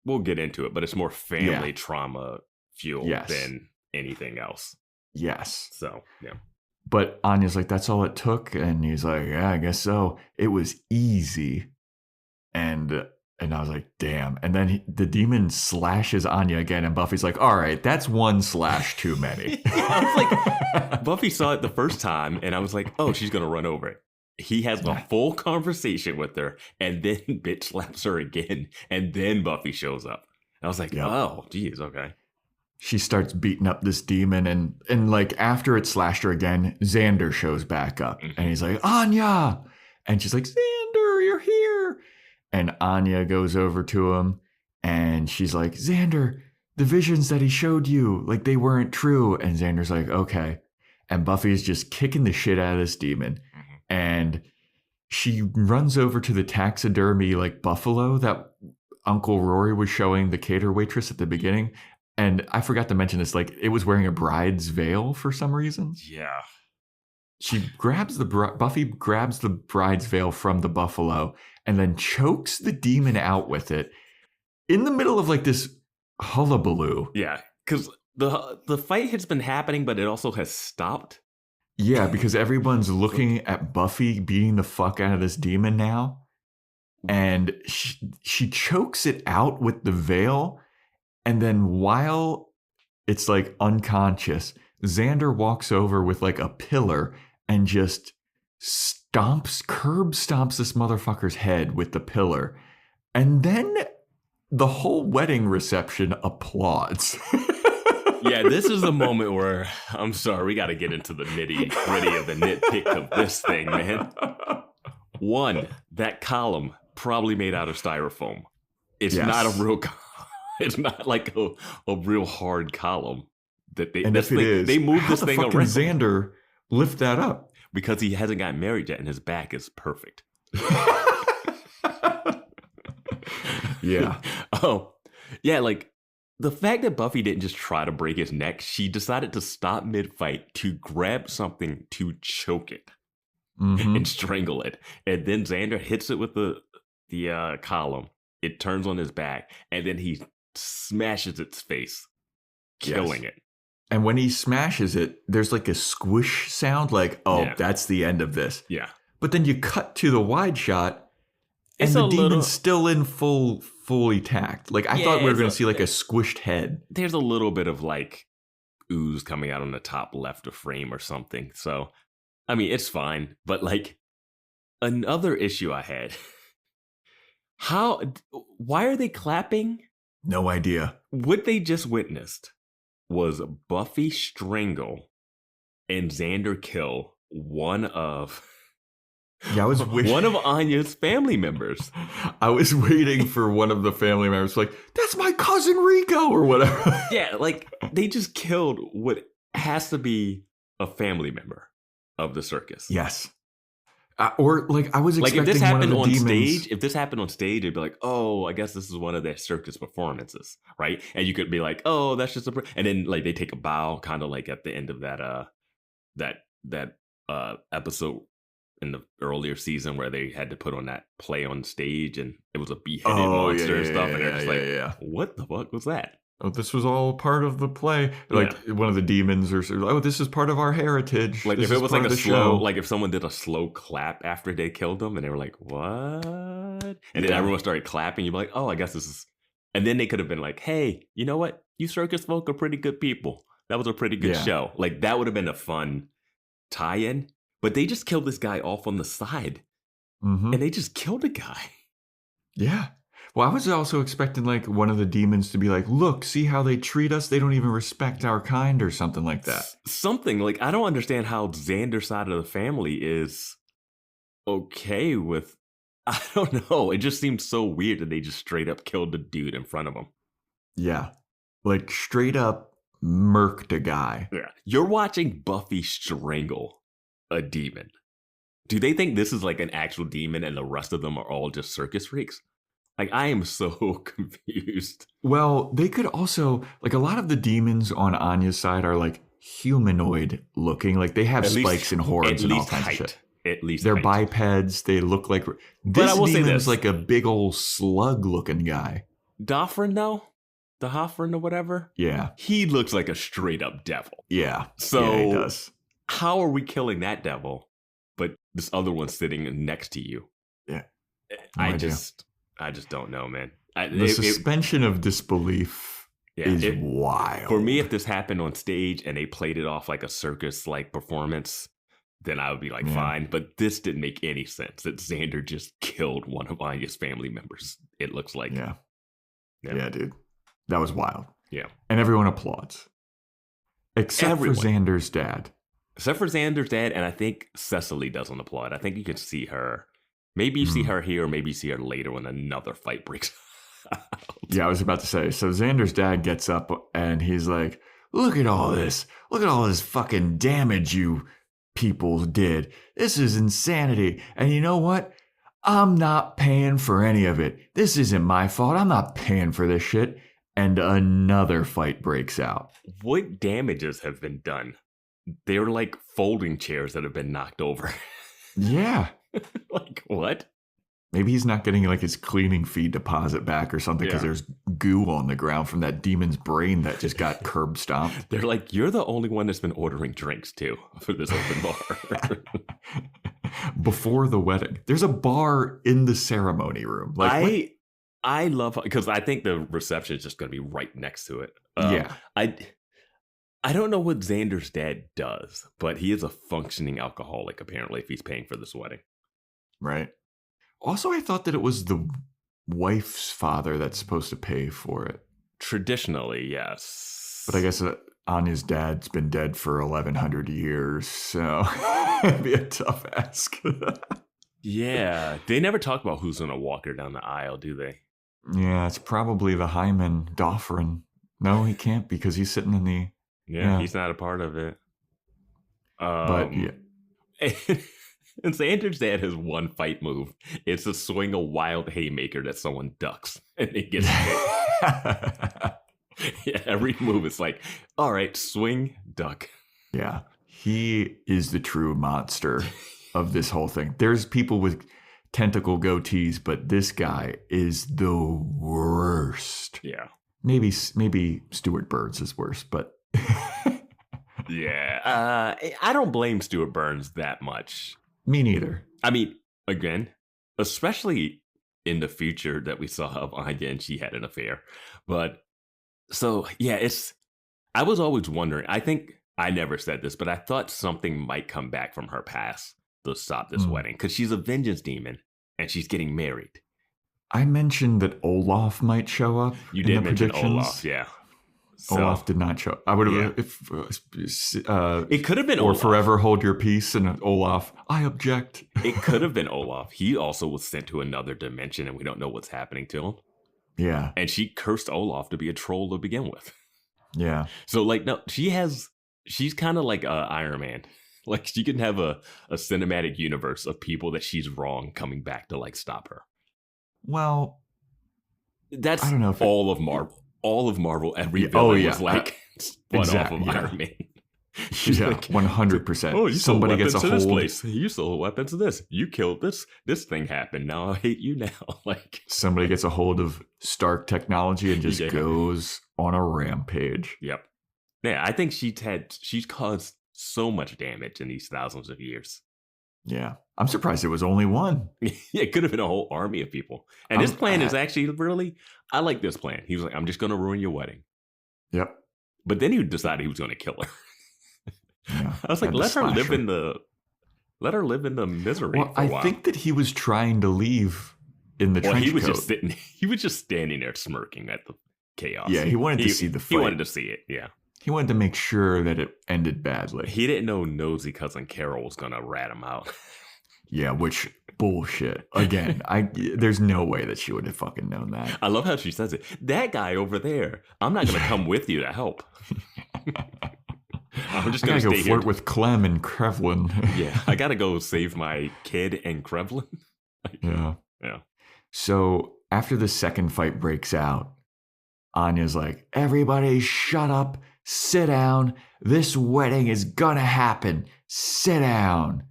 we'll get into it, but it's more family trauma fueled than anything else. Yes. So, yeah. But Anya's like, that's all it took? And he's like, yeah, I guess so. It was easy. And I was like, damn. And then the demon slashes Anya again. And Buffy's like, all right, that's one slash too many. I was like, Buffy saw it the first time. And I was like, oh, she's going to run over it. He has a full conversation with her. And then bitch slaps her again. And then Buffy shows up. And I was like, oh, geez, okay. She starts beating up this demon. And like after it slashed her again, Xander shows back up. And he's like, Anya. And she's like, Xander, you're here. And Anya goes over to him and she's like, Xander, the visions that he showed you, like they weren't true. And Xander's like, okay. And Buffy's just kicking the shit out of this demon. And she runs over to the taxidermy like buffalo that Uncle Rory was showing the cater waitress at the beginning. And I forgot to mention this, like it was wearing a bride's veil for some reason. Yeah. Buffy grabs the bride's veil from the buffalo and then chokes the demon out with it in the middle of like this hullabaloo. Yeah, because the fight has been happening, but it also has stopped. Yeah, because everyone's looking at Buffy beating the fuck out of this demon now. And she chokes it out with the veil. And then while it's like unconscious, Xander walks over with like a pillar and just curb stomps this motherfucker's head with the pillar. And then the whole wedding reception applauds. Yeah, this is the moment where, I'm sorry, we got to get into the nitty gritty of the nitpick of this thing, man. One, that column probably made out of styrofoam. It's not a real it's not like a real hard column. That they, and if it is, they moved this thing around. Xander lift that up? Because he hasn't gotten married yet and his back is perfect. Yeah. Oh, yeah, like the fact that Buffy didn't just try to break his neck, she decided to stop mid-fight to grab something to choke it and strangle it. And then Xander hits it with the column. It turns on his back and then he smashes its face, killing it. And when he smashes it, there's like a squish sound like, that's the end of this. Yeah. But then you cut to the wide shot and the demon's still in fully tacked. Like I thought we were going to see like a squished head. There's a little bit of like ooze coming out on the top left of frame or something. So, I mean, it's fine. But like another issue I had, why are they clapping? No idea. What they just witnessed was Buffy strangle and Xander kill one of Yeah, I was waiting. One of Anya's family members. I was waiting for one of the family members, like, that's my cousin Rico or whatever. Yeah, like they just killed what has to be a family member of the circus. Yes. Or like I was expecting like if this happened one of the on demons. stage, if this happened on stage, it'd be like, oh, I guess this is one of their circus performances, right? And you could be like, oh, that's just and then like they take a bow, kind of like at the end of that episode in the earlier season where they had to put on that play on stage and it was a beheaded monster and stuff, and they're just what the fuck was that? Oh, this was all part of the play. Like one of the demons or oh, this is part of our heritage. Like this if it was like a slow, show. like if someone did a slow clap after they killed them and they were like, what? And then everyone started clapping, you'd be like, oh, I guess this is, and then they could have been like, hey, you know what? You circus folk are pretty good people. That was a pretty good show. Like that would have been a fun tie-in, but they just killed this guy off on the side and they just killed a guy. Yeah. Well, I was also expecting like one of the demons to be like, look, see how they treat us? They don't even respect our kind or something like that. Something like, I don't understand how Xander's side of the family is okay with, I don't know. It just seems so weird that they just straight up killed the dude in front of him. Yeah. Like straight up murked a guy. Yeah. You're watching Buffy strangle a demon. Do they think this is like an actual demon and the rest of them are all just circus freaks? Like, I am so confused. Well, they could also, like, a lot of the demons on Anya's side are, like, humanoid looking. Like, they have spikes and horns and all kinds of shit. At least they're bipeds. They look like... This demon's like a big old slug-looking guy. Dofrin, though? The Hoffrin or whatever? Yeah. He looks like a straight-up devil. Yeah. So, yeah, he does. How are we killing that devil, but this other one's sitting next to you? Yeah. I just don't know, man. The suspension of disbelief is wild. For me, if this happened on stage and they played it off like a circus-like performance, then I would be like, fine. But this didn't make any sense that Xander just killed one of Anya's family members, it looks like. Yeah, dude. That was wild. Yeah. And everyone applauds. Except for Xander's dad. Except for Xander's dad, and I think Cecily doesn't applaud. I think you can see her. Maybe you see her here, or maybe you see her later when another fight breaks out. Yeah, I was about to say. So Xander's dad gets up and he's like, look at all this. Look at all this fucking damage you people did. This is insanity. And you know what? I'm not paying for any of it. This isn't my fault. I'm not paying for this shit. And another fight breaks out. What damages have been done? They're like folding chairs that have been knocked over. Yeah. Like, what? Maybe he's not getting like his cleaning fee deposit back or something because there's goo on the ground from that demon's brain that just got curb stomped. They're like, you're the only one that's been ordering drinks too for this open bar. Before the wedding. There's a bar in the ceremony room. Like, I love, because I think the reception is just going to be right next to it. I don't know what Xander's dad does, but he is a functioning alcoholic, apparently, if he's paying for this wedding. Right. Also, I thought that it was the wife's father that's supposed to pay for it. Traditionally, yes. But I guess Anya's dad's been dead for 1,100 years, so it'd be a tough ask. Yeah. They never talk about who's going to walk her down the aisle, do they? Yeah, it's probably the Hyman Dofrin. No, he can't because he's sitting in the... Yeah, he's not a part of it. But yeah. And Xander's dad has one fight move. It's to swing a wild haymaker that someone ducks. And it gets hit. Yeah, every move is like, all right, swing, duck. Yeah. He is the true monster of this whole thing. There's people with tentacle goatees, but this guy is the worst. Yeah. Maybe Stuart Burns is worse, but... Yeah. I don't blame Stuart Burns that much. Me neither. I mean, again, especially in the future that we saw of Anya and she had an affair. But so, yeah, I was always wondering, I think I never said this, but I thought something might come back from her past to stop this wedding because she's a vengeance demon and she's getting married. I mentioned that Olaf might show up. You did mention Olaf, yeah. So, Olaf did not show. I would have. It could have been or Olaf. forever hold your peace, and Olaf. I object. It could have been Olaf. He also was sent to another dimension, and we don't know what's happening to him. Yeah, and she cursed Olaf to be a troll to begin with. Yeah. So like, no, she's kind of like Iron Man. Like she can have a cinematic universe of people that she's wrong coming back to like stop her. Well, that's I don't know if all of Marvel. All of Marvel, every villain was like spun off of Iron Man. She's like 100%. Oh, you somebody sold gets a to hold. this place. You sold weapons to this. You killed this. This thing happened. Now I hate you now. Like somebody gets a hold of Stark technology and just goes on a rampage. Yep. Yeah, I think she's caused so much damage in these thousands of years. Yeah. I'm surprised it was only one. Yeah, it could have been a whole army of people. And his plan is actually really, I like this plan. He was like, I'm just going to ruin your wedding. Yep. But then he decided he was going to kill her. Yeah, I was like, let her live in the misery. Well, for a while. I think that he was trying to leave in the trench he was coat. just sitting. He was just standing there smirking at the chaos. Yeah, he wanted to see the fight. He wanted to see it. Yeah, he wanted to make sure that it ended badly. He didn't know nosy cousin Carol was gonna rat him out. Yeah, which bullshit. Again, there's no way that she would have fucking known that. I love how she says it. That guy over there. I'm not gonna come with you to help. I'm just gonna go stay flirt here. with Clem and Krevlin. Yeah, I gotta go save my kid and Krevlin. Yeah. Yeah. So after the second fight breaks out, Anya's like, everybody shut up, sit down. This wedding is gonna happen. Sit down.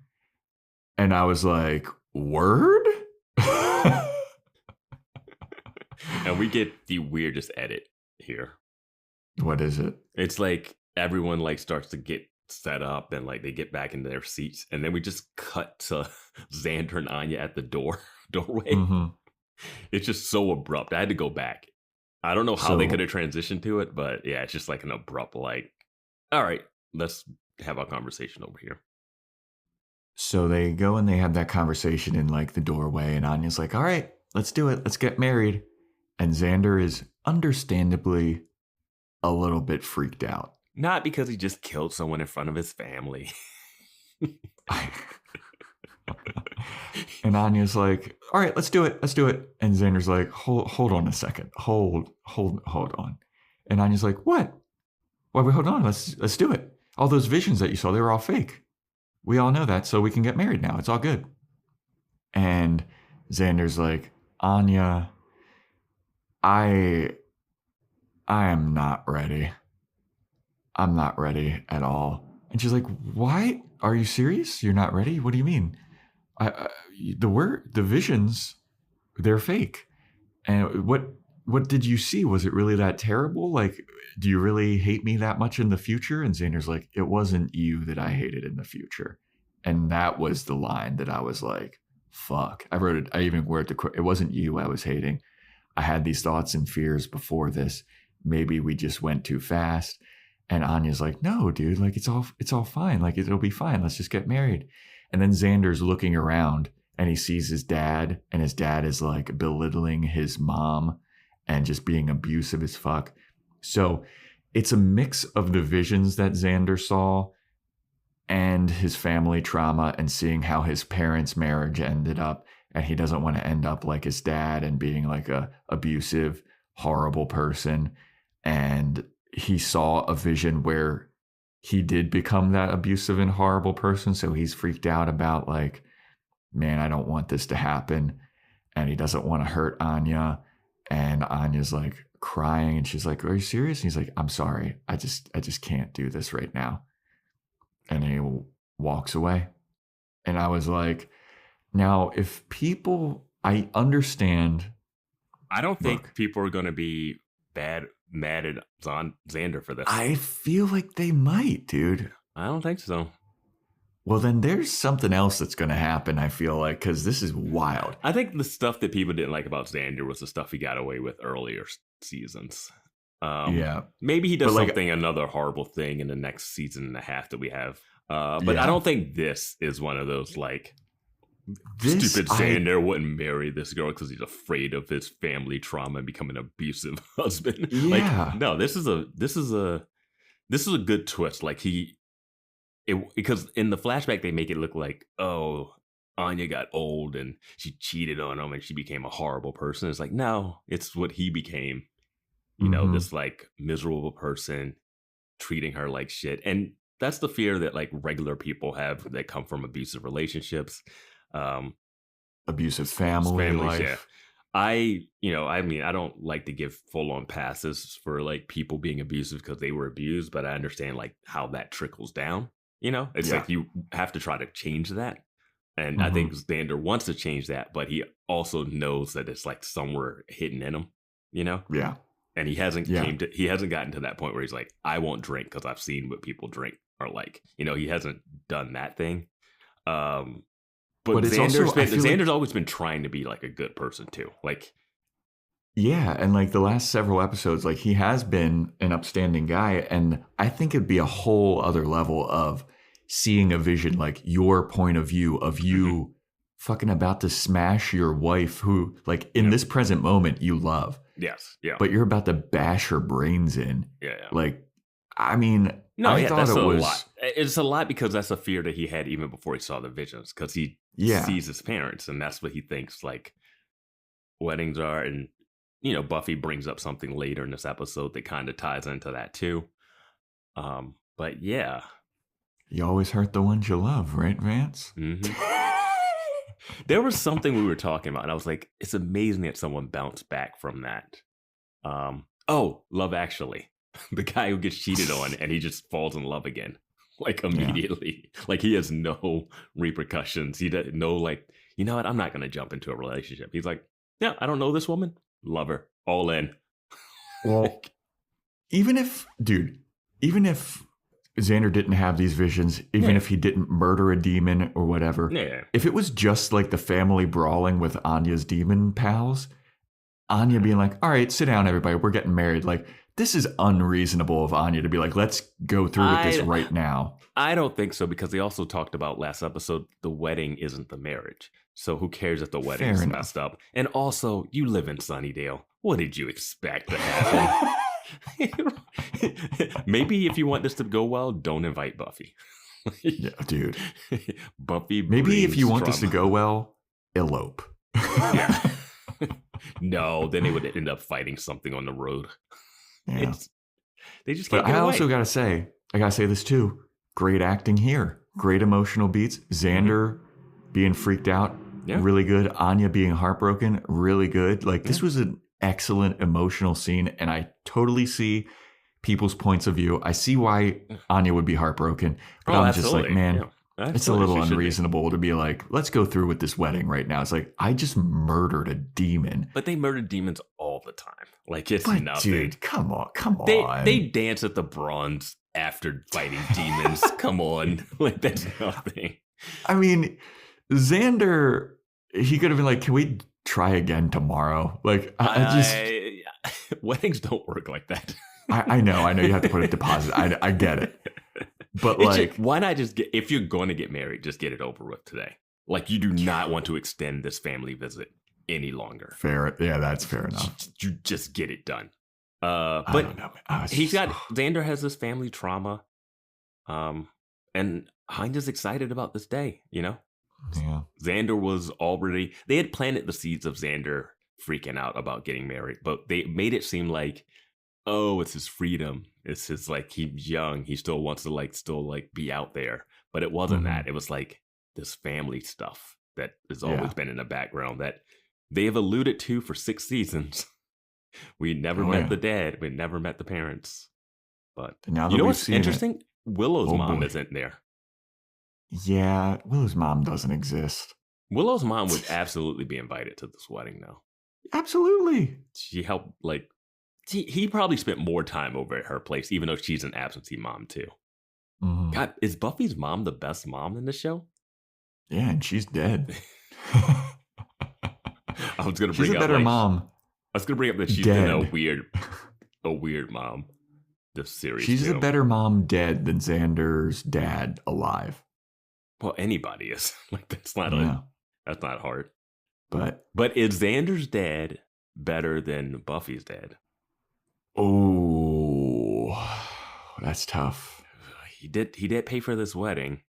And I was like, word? And we get the weirdest edit here. What is it? It's like everyone like starts to get set up and like they get back into their seats, and then we just cut to Xander and Anya at the doorway. Mm-hmm. It's just so abrupt. I had to go back. I don't know how they could have transitioned to it, but yeah, it's just like an abrupt like, all right, let's have our conversation over here. So they go and they have that conversation in like the doorway, and Anya's like, all right, let's do it. Let's get married. And Xander is understandably a little bit freaked out. Not because he just killed someone in front of his family. And Anya's like, all right, let's do it. Let's do it. And Xander's like, hold on a second. Hold on. And Anya's like, what? Why we hold on? Let's do it. All those visions that you saw, they were all fake. We all know that, so we can get married now. It's all good. And Xander's like, Anya, I am not ready. I'm not ready at all. And she's like, why? Are you serious? You're not ready? What do you mean? The visions, they're fake. And what did you see? Was it really that terrible? Like, do you really hate me that much in the future? And Xander's like, it wasn't you that I hated in the future. And that was the line that I was like, fuck. I wrote it. I even wrote it wasn't you I was hating. I had these thoughts and fears before this. Maybe we just went too fast. And Anya's like, no, dude, like it's all fine. Like it'll be fine. Let's just get married. And then Xander's looking around and he sees his dad, and his dad is like belittling his mom and just being abusive as fuck. So it's a mix of the visions that Xander saw and his family trauma and seeing how his parents' marriage ended up. And he doesn't want to end up like his dad and being like a abusive, horrible person. And he saw a vision where he did become that abusive and horrible person. So he's freaked out about like, man, I don't want this to happen. And he doesn't want to hurt Anya. And Anya's like crying and she's like, are you serious? And he's like, I'm sorry. I just can't do this right now. And he walks away. And I was like, now if I understand. I don't think people are going to be mad at Xander for this. I feel like they might, dude. I don't think so. Well, then there's something else that's going to happen, I feel like, because this is wild. I think the stuff that people didn't like about Xander was the stuff he got away with earlier seasons. Yeah. Maybe he does another horrible thing in the next season and a half that we have. But I don't think this is one of those like Stupid Xander wouldn't marry this girl because he's afraid of his family trauma and becoming an abusive husband. Yeah. Like, no, this is a good twist. Like because in the flashback they make it look like, oh, Anya got old and she cheated on him and she became a horrible person. It's like, no, it's what he became. You know, this like miserable person treating her like shit. And that's the fear that like regular people have that come from abusive relationships. Abusive family life. Yeah. I don't like to give full on passes for like people being abusive because they were abused, but I understand like how that trickles down. You know, it's like you have to try to change that. And I think Xander wants to change that, but he also knows that it's like somewhere hidden in him, you know? Yeah. And he hasn't gotten to that point where he's like, I won't drink because I've seen what people drink are like. You know, he hasn't done that thing. But Xander's always been trying to be like a good person too. Like, yeah, and like the last several episodes, like he has been an upstanding guy, and I think it'd be a whole other level of seeing a vision, like your point of view of you fucking about to smash your wife who, like, in this present moment you love. Yes, yeah. But you're about to bash her brains in. Yeah. Like, I mean, no, I thought that's it was a lot. It's a lot because that's a fear that he had even before he saw the visions, because he sees his parents, and that's what he thinks like weddings are. And you know, Buffy brings up something later in this episode that kind of ties into that too. But yeah, you always hurt the ones you love, right, Vance? There was something we were talking about, and I was like, it's amazing that someone bounced back from that. Love Actually. The guy who gets cheated on and he just falls in love again, like immediately. Yeah. Like he has no repercussions. He doesn't know, like, you know what? I'm not going to jump into a relationship. He's like, yeah, I don't know this woman. Love her. All in. Well, even if Xander didn't have these visions, even if he didn't murder a demon or whatever, if it was just like the family brawling with Anya's demon pals, Anya being like, all right, sit down, everybody, we're getting married. Like, this is unreasonable of Anya to be like, let's go through with this right now. I don't think so, because they also talked about last episode, the wedding isn't the marriage. So who cares if the wedding is messed up? And also, you live in Sunnydale. What did you expect to happen? Maybe if you want this to go well, don't invite Buffy. Yeah, dude. Buffy. Maybe if you want this to go well, elope. Yeah. No, then they would end up fighting something on the road. Yeah. They just can't. But I also gotta say this too. Great acting here. Great emotional beats. Xander being freaked out, really good. Anya being heartbroken, really good. Like this was an excellent emotional scene, and I totally see people's points of view. I see why Anya would be heartbroken, but I'm just like, man, it's a little unreasonable to be like, let's go through with this wedding right now. It's like, I just murdered a demon. But they murder demons all the time. Like, it's nothing. Dude, come on. They dance at the bronze after fighting demons. Come on. Like, that's nothing. I mean, Xander, he could have been like, can we try again tomorrow? Like, weddings don't work like that. I know you have to put a deposit. I get it. But like, why not just if you're going to get married, just get it over with today. Like, you do not want to extend this family visit any longer. Fair. Yeah, that's fair enough. You just get it done. But I don't know. Xander has this family trauma. And Anya's excited about this day, you know? Yeah. Xander was already, they had planted the seeds of Xander freaking out about getting married, but they made it seem like, oh, it's his freedom. It's his, like, he's young. He still wants to still be out there. But it wasn't that. It was like this family stuff that has always been in the background that they have alluded to for 6 seasons. We never met the dad. We never met the parents. But now you know what's interesting? Willow's mom isn't there. Yeah, Willow's mom doesn't exist. Willow's mom would absolutely be invited to this wedding, though. Absolutely. She helped, he probably spent more time over at her place, even though she's an absentee mom, too. Mm-hmm. God, is Buffy's mom the best mom in the show? Yeah, and she's dead. I was going to bring up... She's a better mom. I was going to bring up that she's been a weird mom this series, She's too. a better mom dead than Xander's dad alive. Well, anybody is. That's not That's not hard. But is Xander's dad better than Buffy's dad? Oh, that's tough. He did pay for this wedding.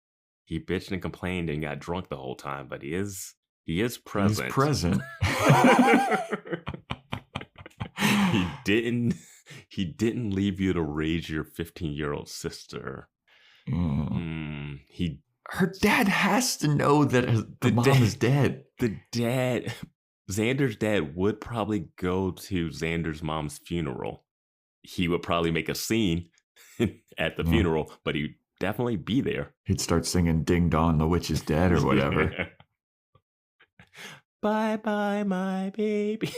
He bitched and complained and got drunk the whole time, but he is present. He's present. He didn't leave you to raise your 15-year-old sister. Her dad has to know that the mom is dead. Xander's dad would probably go to Xander's mom's funeral. He would probably make a scene at the funeral, but he'd definitely be there. He'd start singing Ding Dong, the witch is dead or whatever. Bye bye, my baby.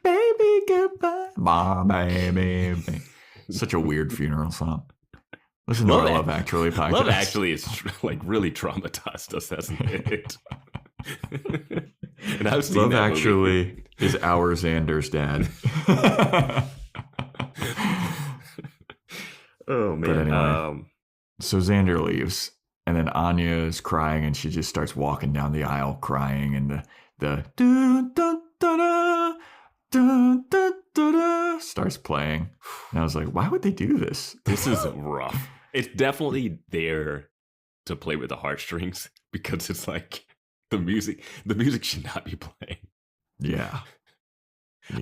Baby, goodbye. My baby. Such a weird funeral song. Listen to our Love Actually podcast. Love Actually is like really traumatized us, hasn't it? And I've seen Love that Actually movie. is our Xander's dad. Oh man. But anyway, so Xander leaves, and then Anya is crying, and she just starts walking down the aisle crying, and the dun, dun, dun, dun, dun, dun, dun, dun, starts playing. And I was like, why would they do this? This is rough. It's definitely there to play with the heartstrings because it's like the music should not be playing. Yeah.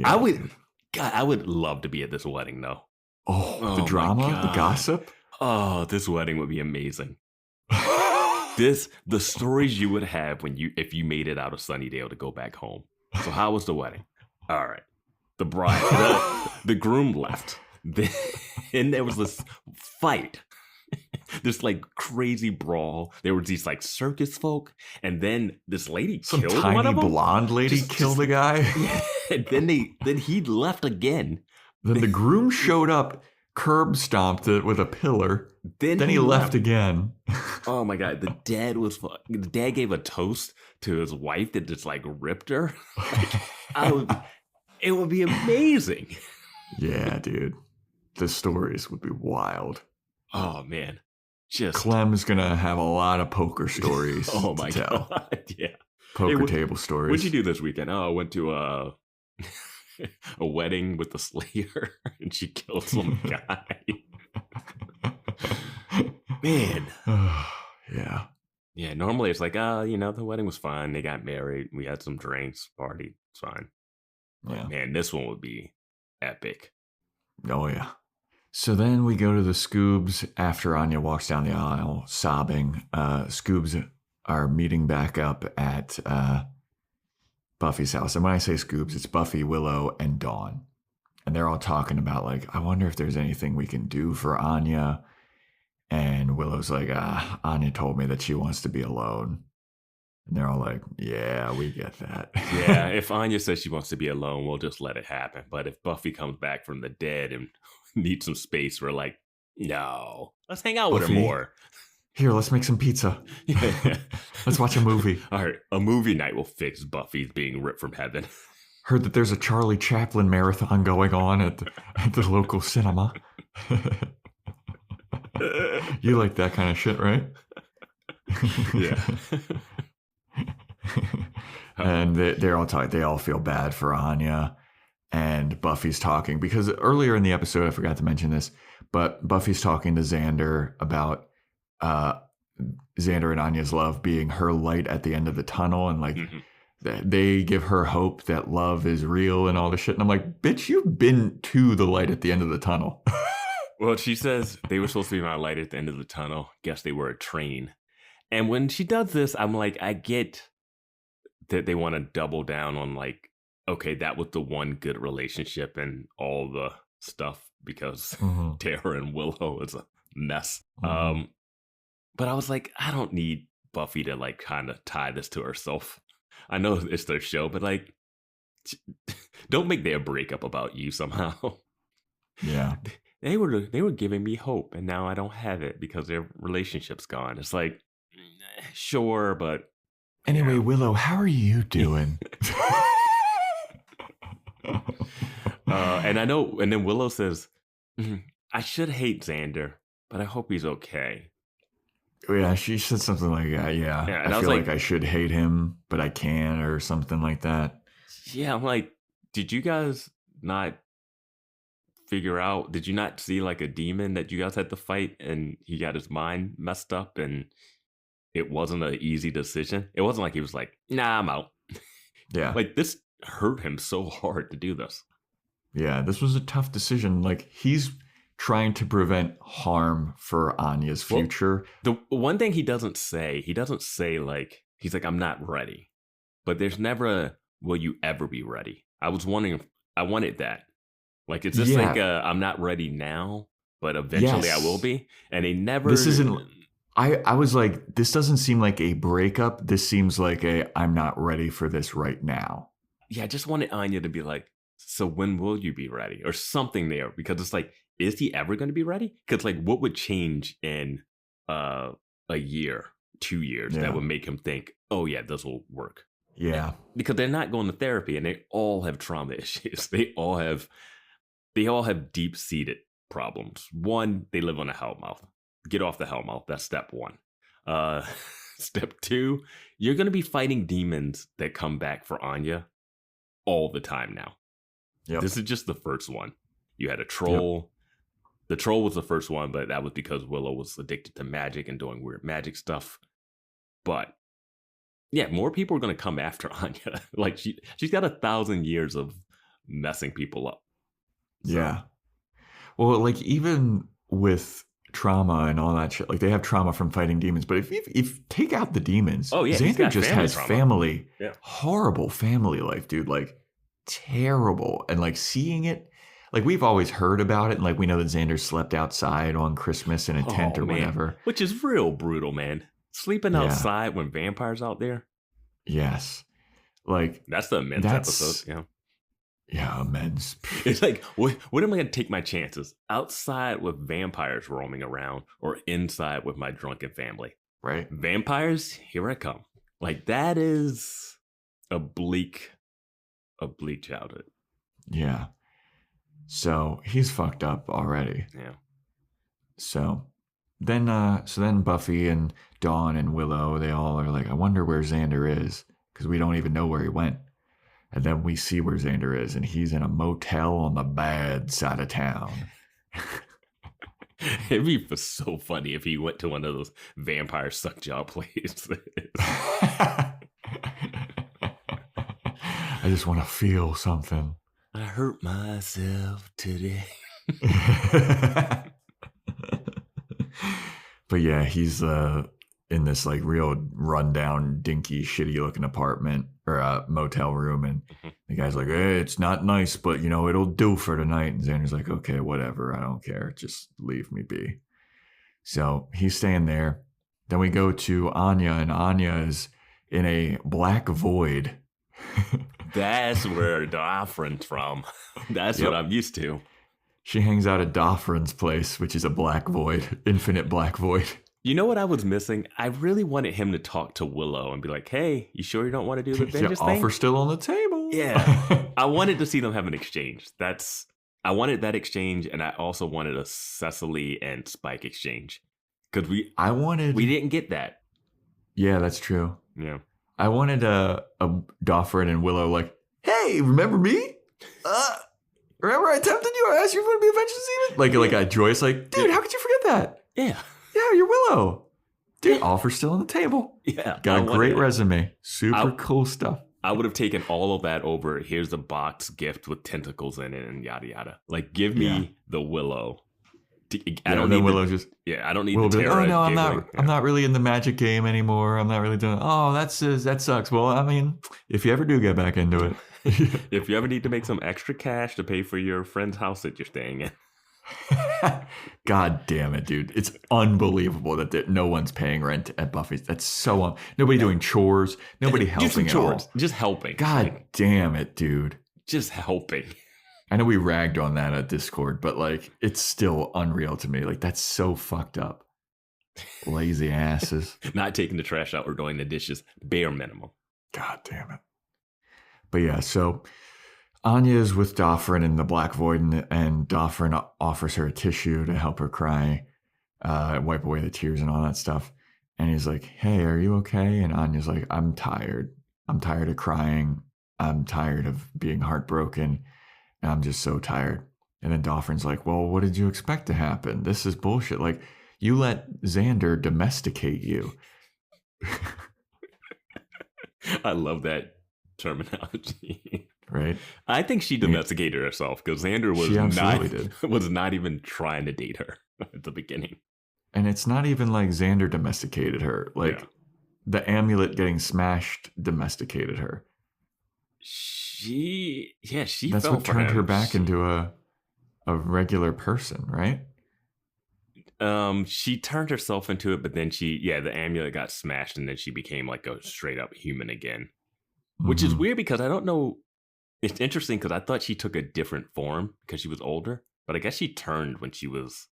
I would love to be at this wedding though. Oh, the drama, the gossip. Oh, this wedding would be amazing. The stories you would have if you made it out of Sunnydale to go back home. So how was the wedding? All right. The bride, the groom left. Then there was this fight. This like crazy brawl. There were these like circus folk, and then this lady killed one of them. Tiny blonde lady killed a guy. Yeah, and then he left again. Then the groom showed up, curb stomped it with a pillar. Then he left again. Oh my god, the dad gave a toast to his wife that just like ripped her. It would be amazing. Yeah, dude. The stories would be wild. Oh man. Clem's gonna have a lot of poker stories. Oh my tell. god. Yeah. Poker table stories. What'd you do this weekend? Oh, I went to a wedding with the Slayer and she killed some guy. Man. Yeah. Yeah, normally it's like, the wedding was fun. They got married. We had some drinks, party. It's fine. Yeah. Man, this one would be epic. Oh, yeah. So then we go to the Scoobs after Anya walks down the aisle sobbing. Scoobs are meeting back up at Buffy's house. And when I say Scoobs, it's Buffy, Willow, and Dawn. And they're all talking about, like, I wonder if there's anything we can do for Anya. And Willow's like, Anya told me that she wants to be alone. And they're all like, yeah, we get that. Yeah, if Anya says she wants to be alone, we'll just let it happen. But if Buffy comes back from the dead and needs some space, we're like, no, let's hang out with her more. Here, let's make some pizza. Yeah. Let's watch a movie. All right, a movie night will fix Buffy's being ripped from heaven. Heard that there's a Charlie Chaplin marathon going on at the local cinema. You like that kind of shit, right? Yeah. And they're all talking. They all feel bad for Anya, and Buffy's talking because earlier in the episode, I forgot to mention this, but Buffy's talking to Xander about Xander and Anya's love being her light at the end of the tunnel, and like they give her hope that love is real and all this shit. And I'm like, bitch, you've been to the light at the end of the tunnel. Well, she says they were supposed to be my light at the end of the tunnel. Guess they were a train. And when she does this, I'm like, I get that they want to double down on like, okay, that was the one good relationship and all the stuff because Tara and Willow is a mess. But I was like, I don't need Buffy to like kind of tie this to herself. I know it's their show, but like, don't make their breakup about you somehow. Yeah. They were giving me hope, and now I don't have it because their relationship's gone. It's like, sure, but anyway, Willow, how are you doing? And I know, and then Willow says, I should hate Xander, but I hope he's okay. Yeah, she said something like that. Yeah, Yeah, and I I was feel like, like I should hate him, but I can't, or something like that. yeah, I'm like, did you guys not figure out? Did you not see like a demon that you guys had to fight, and he got his mind messed up, and it wasn't an easy decision? It wasn't like he was like, nah, I'm out. Yeah. Like, this hurt him so hard to do this. Yeah, this was a tough decision. Like, he's trying to prevent harm for Anya's future. Well, the one thing he doesn't say like, he's like, I'm not ready. But there's never a, will you ever be ready? I was wondering if I wanted that. Like, it's just like, I'm not ready now, but eventually I will be. And they never. This isn't. I was like, this doesn't seem like a breakup. This seems like I'm not ready for this right now. Yeah, I just wanted Anya to be like, so when will you be ready? Or something there. Because it's like, is he ever going to be ready? Because like, what would change in a year, 2 years that would make him think, oh yeah, this will work? Yeah. Because they're not going to therapy, and they all have trauma issues. They all have deep-seated problems. One, they live on a hellmouth. Get off the hellmouth. That's step one. Step two, you're going to be fighting demons that come back for Anya all the time now. Yep. This is just the first one. You had a troll. Yep. The troll was the first one, but that was because Willow was addicted to magic and doing weird magic stuff. But yeah, more people are going to come after Anya. Like, she's got 1,000 years of messing people up. So. Yeah. Well, like, even with trauma and all that shit, like, they have trauma from fighting demons. But if take out the demons, Xander just has family. Yeah. Horrible family life, dude. Like, terrible. And like, seeing it, like, we've always heard about it, and like, we know that Xander slept outside on Christmas in a tent or whatever. Which is real brutal, man. Sleeping outside when vampires out there. Yes. Like, that's the immense episode. Yeah. Yeah, immense. It's like, what am I going to take my chances? Outside with vampires roaming around, or inside with my drunken family? Right. Vampires, here I come. Like, that is a bleak childhood. Yeah. So he's fucked up already. Yeah. So then Buffy and Dawn and Willow, they all are like, I wonder where Xander is, because we don't even know where he went. And then we see where Xander is, and he's in a motel on the bad side of town. It'd be so funny if he went to one of those vampire suck job places. I just want to feel something. I hurt myself today. But yeah, he's in this like real rundown, dinky, shitty looking apartment or motel room, and the guy's like, hey, it's not nice, but you know, it'll do for tonight. And Xander's like, okay, whatever, I don't care, just leave me be. So he's staying there. Then we go to Anya, and Anya is in a black void. That's where Daphne's from. That's what I'm used to. She hangs out at Daphne's place, which is a black void, infinite black void. You know what I was missing? I really wanted him to talk to Willow and be like, hey, you sure you don't want to do the Avengers thing? Offer still on the table. Yeah. I wanted to see them have an exchange. I wanted that exchange, and I also wanted a Cecily and Spike exchange. Because we didn't get that. Yeah, that's true. Yeah. I wanted a Daphne and Willow like, hey, remember me? Remember I tempted you? I asked you if you want to be Avengers Even? Like a Joyce, like, dude, how could you forget that? Yeah. Yeah, you're Willow. Dude, offer still on the table. Yeah. Got a great resume. Super cool stuff. I would have taken all of that over, here's a box gift with tentacles in it and yada yada. Like, give me the Willow. I don't need Willow just. Yeah, I don't need Willow the Terra. Like, oh no, I'm not really in the Magic game anymore. I'm not really doing. Oh, that sucks. Well, I mean, if you ever do get back into it, if you ever need to make some extra cash to pay for your friend's house that you're staying in. God damn it, dude! It's unbelievable that no one's paying rent at Buffy's. That's so nobody doing chores, nobody helping at all. Just helping. God damn it, dude! Just helping. I know we ragged on that at Discord, but like, it's still unreal to me. Like, that's so fucked up. Lazy asses. Not taking the trash out or doing the dishes. Bare minimum. God damn it. But yeah, so Anya is with Daphne in the Black Void, and Daphne offers her a tissue to help her cry, wipe away the tears and all that stuff. And he's like, hey, are you okay? And Anya's like, I'm tired. I'm tired of crying. I'm tired of being heartbroken. And I'm just so tired. And then Dauphin's like, well, what did you expect to happen? This is bullshit. Like, you let Xander domesticate you. I love that terminology. Right? I think she domesticated herself because Xander was not even trying to date her at the beginning. And it's not even like Xander domesticated her. Like, the amulet getting smashed domesticated her. That's what turned her back into a regular person, right? She turned herself into it, but then the amulet got smashed, and then she became like a straight up human again, which is weird because I don't know. It's interesting because I thought she took a different form because she was older, but I guess she turned when she was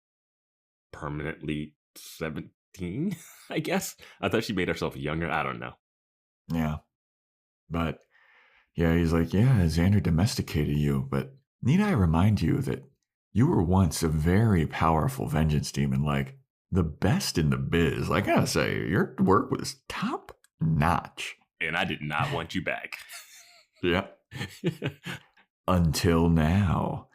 permanently 17. I guess I thought she made herself younger. I don't know. Yeah, but yeah, he's like, yeah, Xander domesticated you, but need I remind you that you were once a very powerful vengeance demon, like the best in the biz. I gotta say, your work was top notch. And I did not want you back. Yeah. Until now.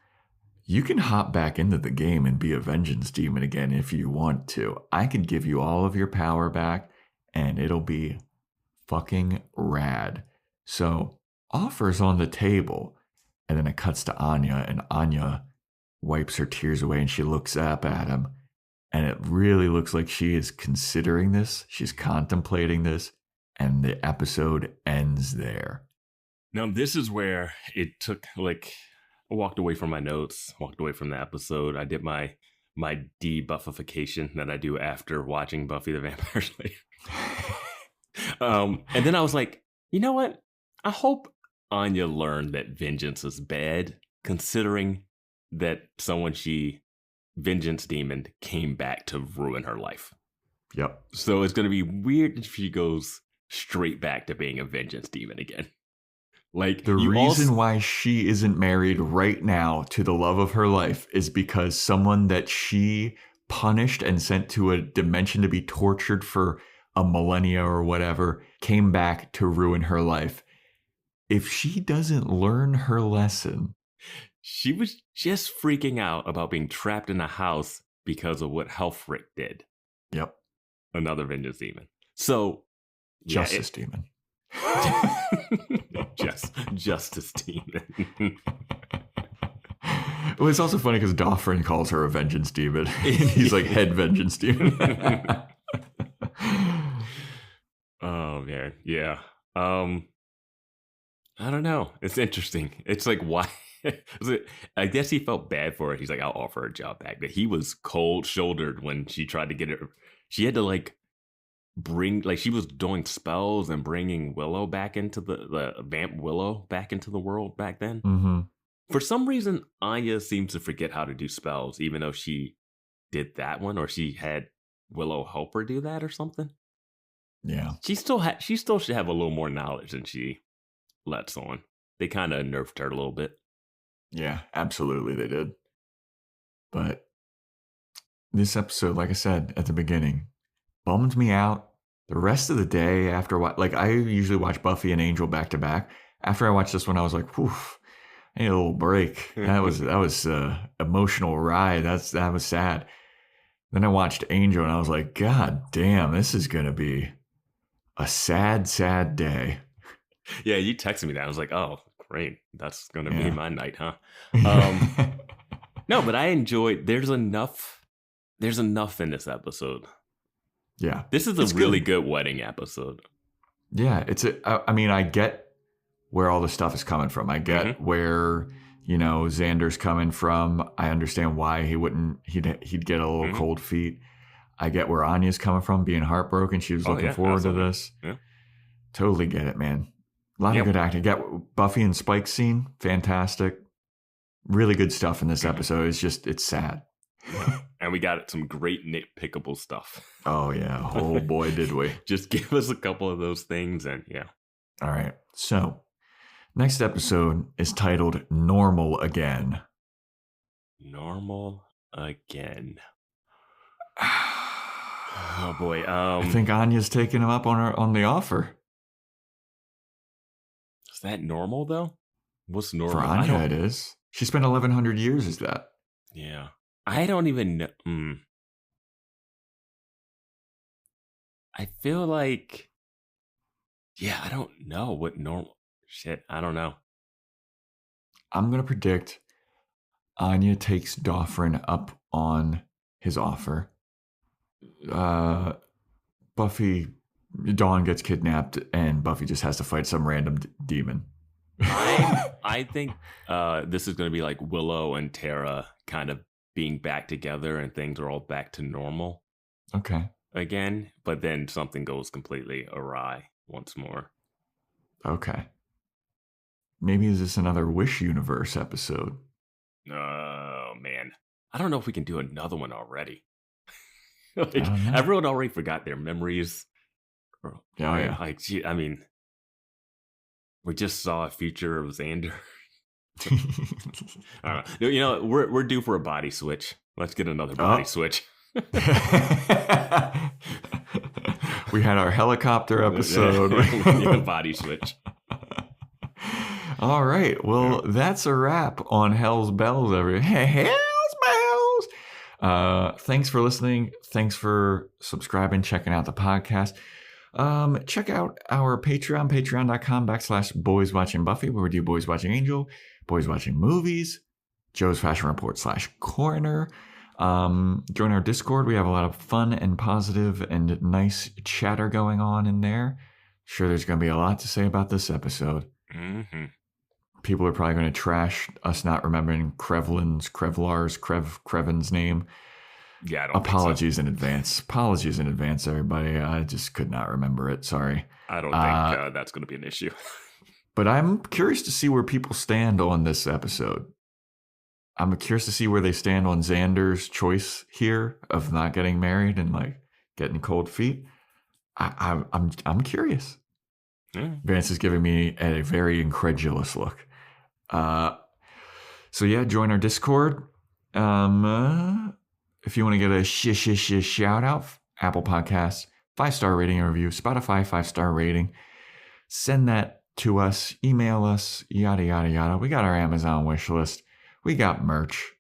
You can hop back into the game and be a vengeance demon again if you want to. I can give you all of your power back, and it'll be fucking rad. So, offers on the table. And then it cuts to Anya, and Anya wipes her tears away and she looks up at him, and it really looks like she is considering this. She's contemplating this, and the episode ends there. Now, this is where it took, like, I walked away from my notes, walked away from the episode. I did my debuffification that I do after watching Buffy the Vampire Slayer. And then I was like, you know what? I hope Anya learned that vengeance is bad, considering that someone she vengeance demon came back to ruin her life. Yep. So it's going to be weird if she goes straight back to being a vengeance demon again. Like, the reason why she isn't married right now to the love of her life is because someone that she punished and sent to a dimension to be tortured for a millennia or whatever came back to ruin her life. If she doesn't learn her lesson... She was just freaking out about being trapped in a house because of what Helfrich did. Yep. Another vengeance demon. So... Justice demon. Justice demon. Well, it's also funny because Dauphin calls her a vengeance demon. He's like head vengeance demon. Oh, man. Yeah. I don't know. It's interesting. It's like, why? I guess he felt bad for it. He's like, I'll offer her a job back. But he was cold-shouldered when she tried to get it. She had to, like, she was doing spells and bringing Willow back into the vamp Willow back into the world back then. Mm-hmm. For some reason, Anya seems to forget how to do spells, even though she did that one, or she had Willow help her do that or something. Yeah. She still should have a little more knowledge than she lets on. They kind of nerfed her a little bit. Yeah, absolutely they did. But this episode, like I said at the beginning, bummed me out. The rest of the day after I usually watch Buffy and Angel back to back. After I watched this one, I was like, whew, I need a little break. That was emotional ride. That was sad. Then I watched Angel and I was like, God damn, this is gonna be a sad, sad day. Yeah, you texted me that. I was like, oh, great. That's gonna be my night, huh? No, but I enjoyed. There's enough in this episode. Yeah. This is a really good wedding episode. Yeah, I get where all the stuff is coming from. I get where, Xander's coming from. I understand why he'd get a little cold feet. I get where Anya's coming from, being heartbroken. She was looking forward to this. Yeah. Totally get it, man. A lot of good acting. Get Buffy and Spike's scene, fantastic. Really good stuff in this episode. It's sad. And we got some great nitpickable stuff. Oh, yeah. Oh, boy, did we. Just give us a couple of those things and yeah. All right. So, next episode is titled Normal Again. Normal Again. Oh, boy. I think Anya's taking him up on the offer. Is that normal though? What's normal? For Anya, it is. She spent 1,100 years as that. Yeah. I don't even know. I feel like, yeah, I don't know what normal shit. I don't know. I'm going to predict Anya takes Dofrin up on his offer. Dawn gets kidnapped, and Buffy just has to fight some random demon. I think this is going to be like Willow and Tara kind of being back together and things are all back to normal. Okay. Again, but then something goes completely awry once more. Okay. Maybe is this another Wish Universe episode? Oh, man. I don't know if we can do another one already. Everyone already forgot their memories. Yeah. Like, I mean, we just saw a future of Xander. I don't know. You know, we're due for a body switch. Let's get another body switch. We had our helicopter episode. A body switch. All right. Well, that's a wrap on Hell's Bells, Hell's Bells. Thanks for listening. Thanks for subscribing, checking out the podcast. Check out our Patreon, patreon.com/Boys Watching Buffy, where we do Boys Watching Angel, Boys Watching Movies, Joe's Fashion Report /Corner. Join our Discord. We have a lot of fun and positive and nice chatter going on in there. Sure, there's going to be a lot to say about this episode. Mm-hmm. People are probably going to trash us not remembering Krevin's name. Yeah, I don't Apologies in advance. Apologies in advance, everybody. I just could not remember it. Sorry. I don't think that's going to be an issue. But I'm curious to see where people stand on this episode. I'm curious to see where they stand on Xander's choice here of not getting married and like getting cold feet. I'm curious. Mm. Vance is giving me a very incredulous look. So yeah, join our Discord. If you want to get a shout out, Apple Podcasts, 5-star rating and review, Spotify 5-star rating, send that to us, email us, yada, yada, yada. We got our Amazon wish list. We got merch.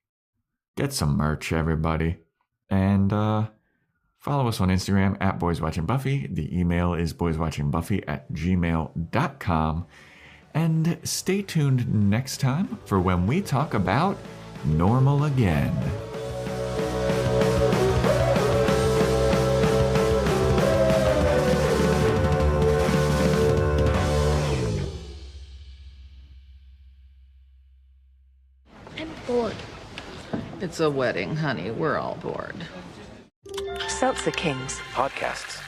Get some merch, everybody. And follow us on Instagram at Boys Watching Buffy. The email is boyswatchingbuffy@gmail.com. And stay tuned next time for when we talk about Normal Again. I'm bored. It's a wedding, honey. We're all bored. Seltzer Kings. Podcasts.